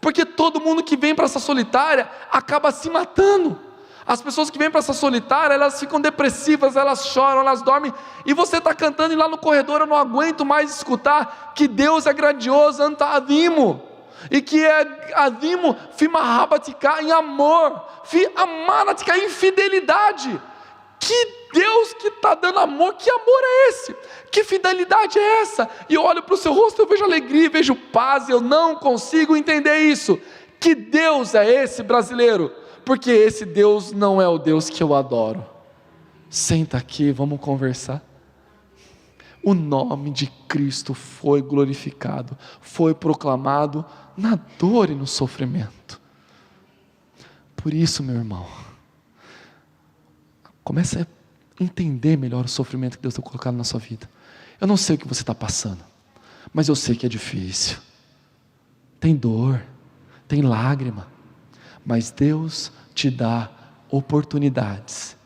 Porque todo mundo que vem para essa solitária acaba se matando. As pessoas que vêm para essa solitária, elas ficam depressivas, elas choram, elas dormem, e você está cantando e lá no corredor eu não aguento mais escutar que Deus é grandioso, anta adimu, e que é adimu fi mahabatika, em amor, fi amanatika, em fidelidade. Que Deus que está dando amor, que amor é esse? Que fidelidade é essa? E eu olho para o seu rosto, eu vejo alegria, vejo paz, e eu não consigo entender isso. Que Deus é esse, brasileiro? Porque esse Deus não é o Deus que eu adoro. Senta aqui, vamos conversar. O nome de Cristo foi glorificado, foi proclamado na dor e no sofrimento. Por isso, meu irmão, comece a entender melhor o sofrimento que Deus tem colocado na sua vida. Eu não sei o que você está passando, mas eu sei que é difícil. Tem dor, tem lágrima, mas Deus te dá oportunidades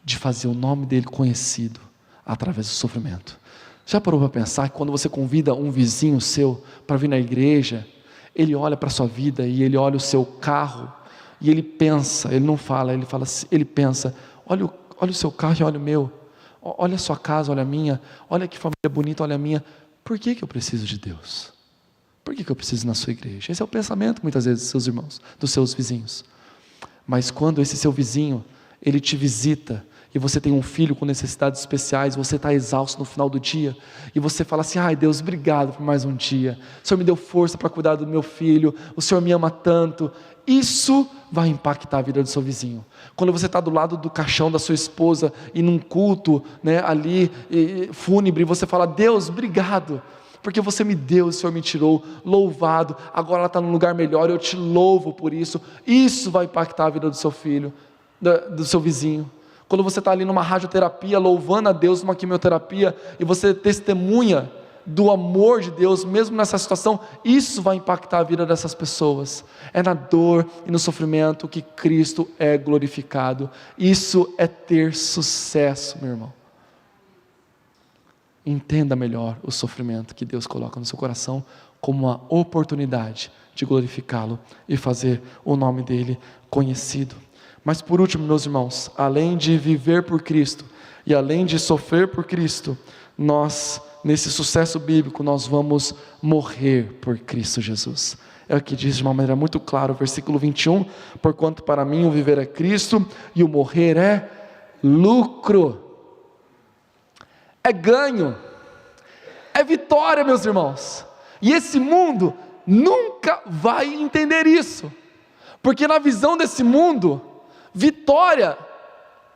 de fazer o nome dele conhecido através do sofrimento. Já parou para pensar que quando você convida um vizinho seu para vir na igreja, ele olha para a sua vida e ele olha o seu carro e ele pensa, ele não fala, ele fala, ele pensa: olha o seu carro e olha o meu, olha a sua casa, olha a minha, olha que família bonita, olha a minha. Por que eu preciso de Deus? Por que eu preciso ir na sua igreja? Esse é o pensamento muitas vezes dos seus irmãos, dos seus vizinhos. Mas quando esse seu vizinho, ele te visita, e você tem um filho com necessidades especiais, você está exausto no final do dia, e você fala assim: ai Deus, obrigado por mais um dia, o Senhor me deu força para cuidar do meu filho, o Senhor me ama tanto. Isso vai impactar a vida do seu vizinho. Quando você está do lado do caixão da sua esposa, e num culto, ali, fúnebre, você fala: Deus, obrigado, porque você me deu, o Senhor me tirou, louvado, agora ela está num lugar melhor, eu te louvo por isso. Isso vai impactar a vida do seu filho, do seu vizinho. Quando você está ali numa radioterapia, louvando a Deus, numa quimioterapia, e você testemunha do amor de Deus, mesmo nessa situação, isso vai impactar a vida dessas pessoas. É na dor e no sofrimento que Cristo é glorificado. Isso é ter sucesso, meu irmão. Entenda melhor o sofrimento que Deus coloca no seu coração como uma oportunidade de glorificá-lo e fazer o nome dele conhecido. Mas por último, meus irmãos, além de viver por Cristo e além de sofrer por Cristo, nós, nesse sucesso bíblico, nós vamos morrer por Cristo Jesus. É o que diz de uma maneira muito clara o versículo 21, porquanto para mim o viver é Cristo e o morrer é lucro. É ganho, é vitória, meus irmãos. E esse mundo nunca vai entender isso, porque na visão desse mundo, vitória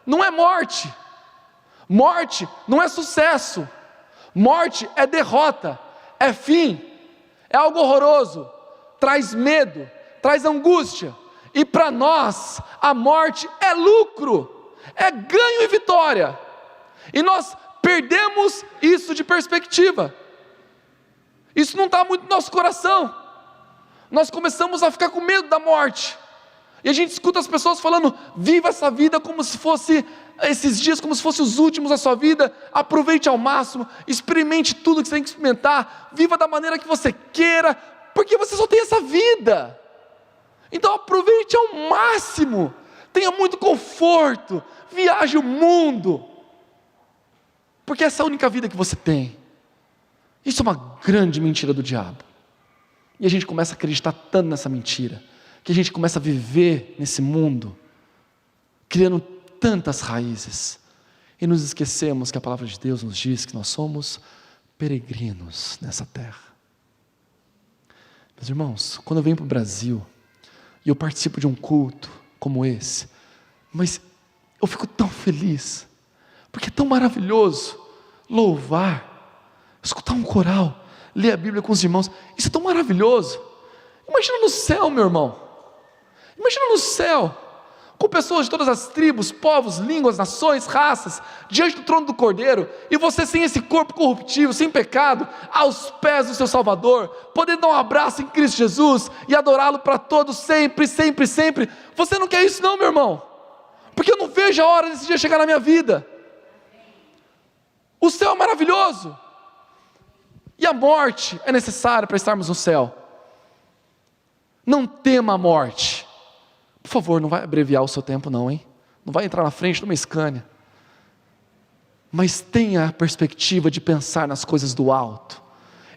não é morte, morte não é sucesso, morte é derrota, é fim, é algo horroroso, traz medo, traz angústia. E para nós, a morte é lucro, é ganho e vitória. E nós perdemos isso de perspectiva. Isso não está muito no nosso coração. Nós começamos a ficar com medo da morte. E a gente escuta as pessoas falando: viva essa vida como se fosse, esses dias como se fossem os últimos da sua vida, aproveite ao máximo, experimente tudo que você tem que experimentar, viva da maneira que você queira, porque você só tem essa vida. Então aproveite ao máximo, tenha muito conforto, viaje o mundo, porque essa é a única vida que você tem. Isso é uma grande mentira do diabo. E a gente começa a acreditar tanto nessa mentira, que a gente começa a viver nesse mundo, criando tantas raízes, e nos esquecemos que a palavra de Deus nos diz que nós somos peregrinos nessa terra. Meus irmãos, quando eu venho para o Brasil, e eu participo de um culto como esse, mas eu fico tão feliz, porque é tão maravilhoso louvar, escutar um coral, ler a Bíblia com os irmãos. Isso é tão maravilhoso. Imagina no céu, meu irmão. Imagina no céu, com pessoas de todas as tribos, povos, línguas, nações, raças, diante do trono do Cordeiro, e você sem esse corpo corruptível, sem pecado, aos pés do seu Salvador, podendo dar um abraço em Cristo Jesus, e adorá-lo para todos, sempre, sempre, sempre. Você não quer isso não, meu irmão? Porque eu não vejo a hora desse dia chegar na minha vida. O céu é maravilhoso, e a morte é necessária para estarmos no céu. Não tema a morte. Por favor, não vai abreviar o seu tempo não, hein? Não vai entrar na frente de uma Scania. Mas tenha a perspectiva de pensar nas coisas do alto,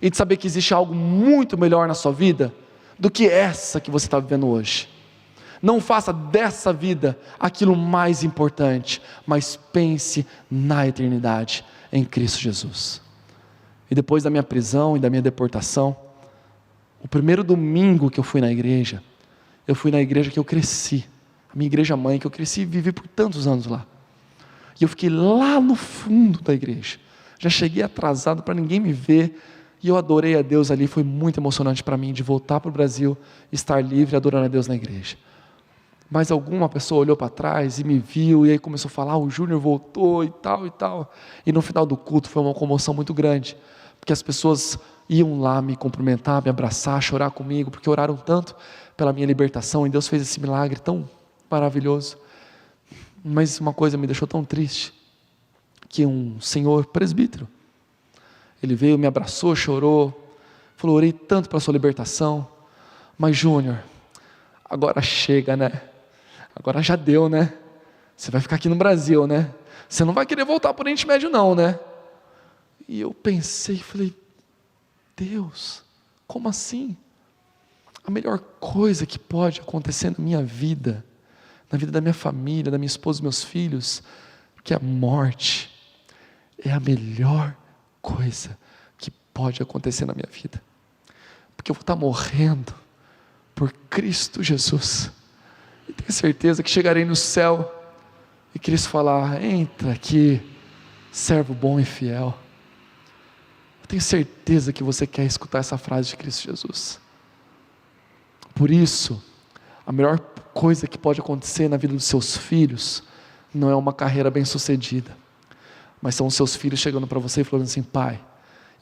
e de saber que existe algo muito melhor na sua vida, do que essa que você está vivendo hoje. Não faça dessa vida aquilo mais importante, mas pense na eternidade, em Cristo Jesus. E depois da minha prisão e da minha deportação, o primeiro domingo que eu fui na igreja, eu fui na igreja que eu cresci, a minha igreja mãe, que eu cresci e vivi por tantos anos lá. E eu fiquei lá no fundo da igreja, já cheguei atrasado para ninguém me ver, e eu adorei a Deus ali. Foi muito emocionante para mim de voltar para o Brasil, estar livre, adorando a Deus na igreja. Mas alguma pessoa olhou para trás e me viu, e aí começou a falar, o Júnior voltou e tal e tal, e no final do culto foi uma comoção muito grande, porque as pessoas iam lá me cumprimentar, me abraçar, chorar comigo, porque oraram tanto pela minha libertação, e Deus fez esse milagre tão maravilhoso. Mas uma coisa me deixou tão triste, que um senhor presbítero, ele veio, me abraçou, chorou, falou, orei tanto pela sua libertação, mas Júnior, agora chega, né? Agora já deu, né? Você vai ficar aqui no Brasil, né? Você não vai querer voltar para o Oriente Médio não, né? E eu pensei, falei, Deus, como assim? A melhor coisa que pode acontecer na minha vida, na vida da minha família, da minha esposa e meus filhos, que a morte é a melhor coisa que pode acontecer na minha vida, porque eu vou estar morrendo por Cristo Jesus, e tenho certeza que chegarei no céu, e Cristo falar, entra aqui, servo bom e fiel. Eu tenho certeza que você quer escutar essa frase de Cristo Jesus. Por isso, a melhor coisa que pode acontecer na vida dos seus filhos, não é uma carreira bem sucedida, mas são os seus filhos chegando para você e falando assim, pai,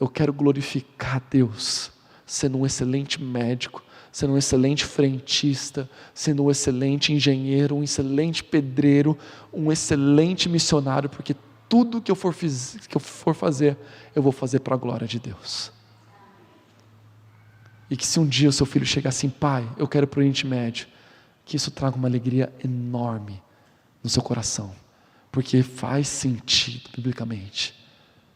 eu quero glorificar Deus, sendo um excelente médico, sendo um excelente frentista, sendo um excelente engenheiro, um excelente pedreiro, um excelente missionário, porque tudo que eu for fazer, eu vou fazer para a glória de Deus. E que se um dia o seu filho chegar assim, pai, eu quero ir para o Oriente Médio, que isso traga uma alegria enorme no seu coração, porque faz sentido biblicamente.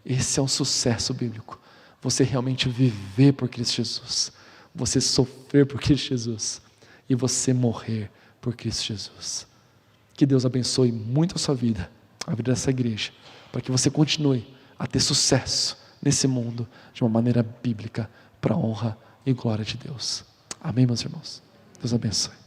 Esse é um sucesso bíblico, você realmente viver por Cristo Jesus, você sofrer por Cristo Jesus, e você morrer por Cristo Jesus. Que Deus abençoe muito a sua vida, a vida dessa igreja, para que você continue a ter sucesso nesse mundo, de uma maneira bíblica, para a honra e glória de Deus. Amém, meus irmãos? Deus abençoe.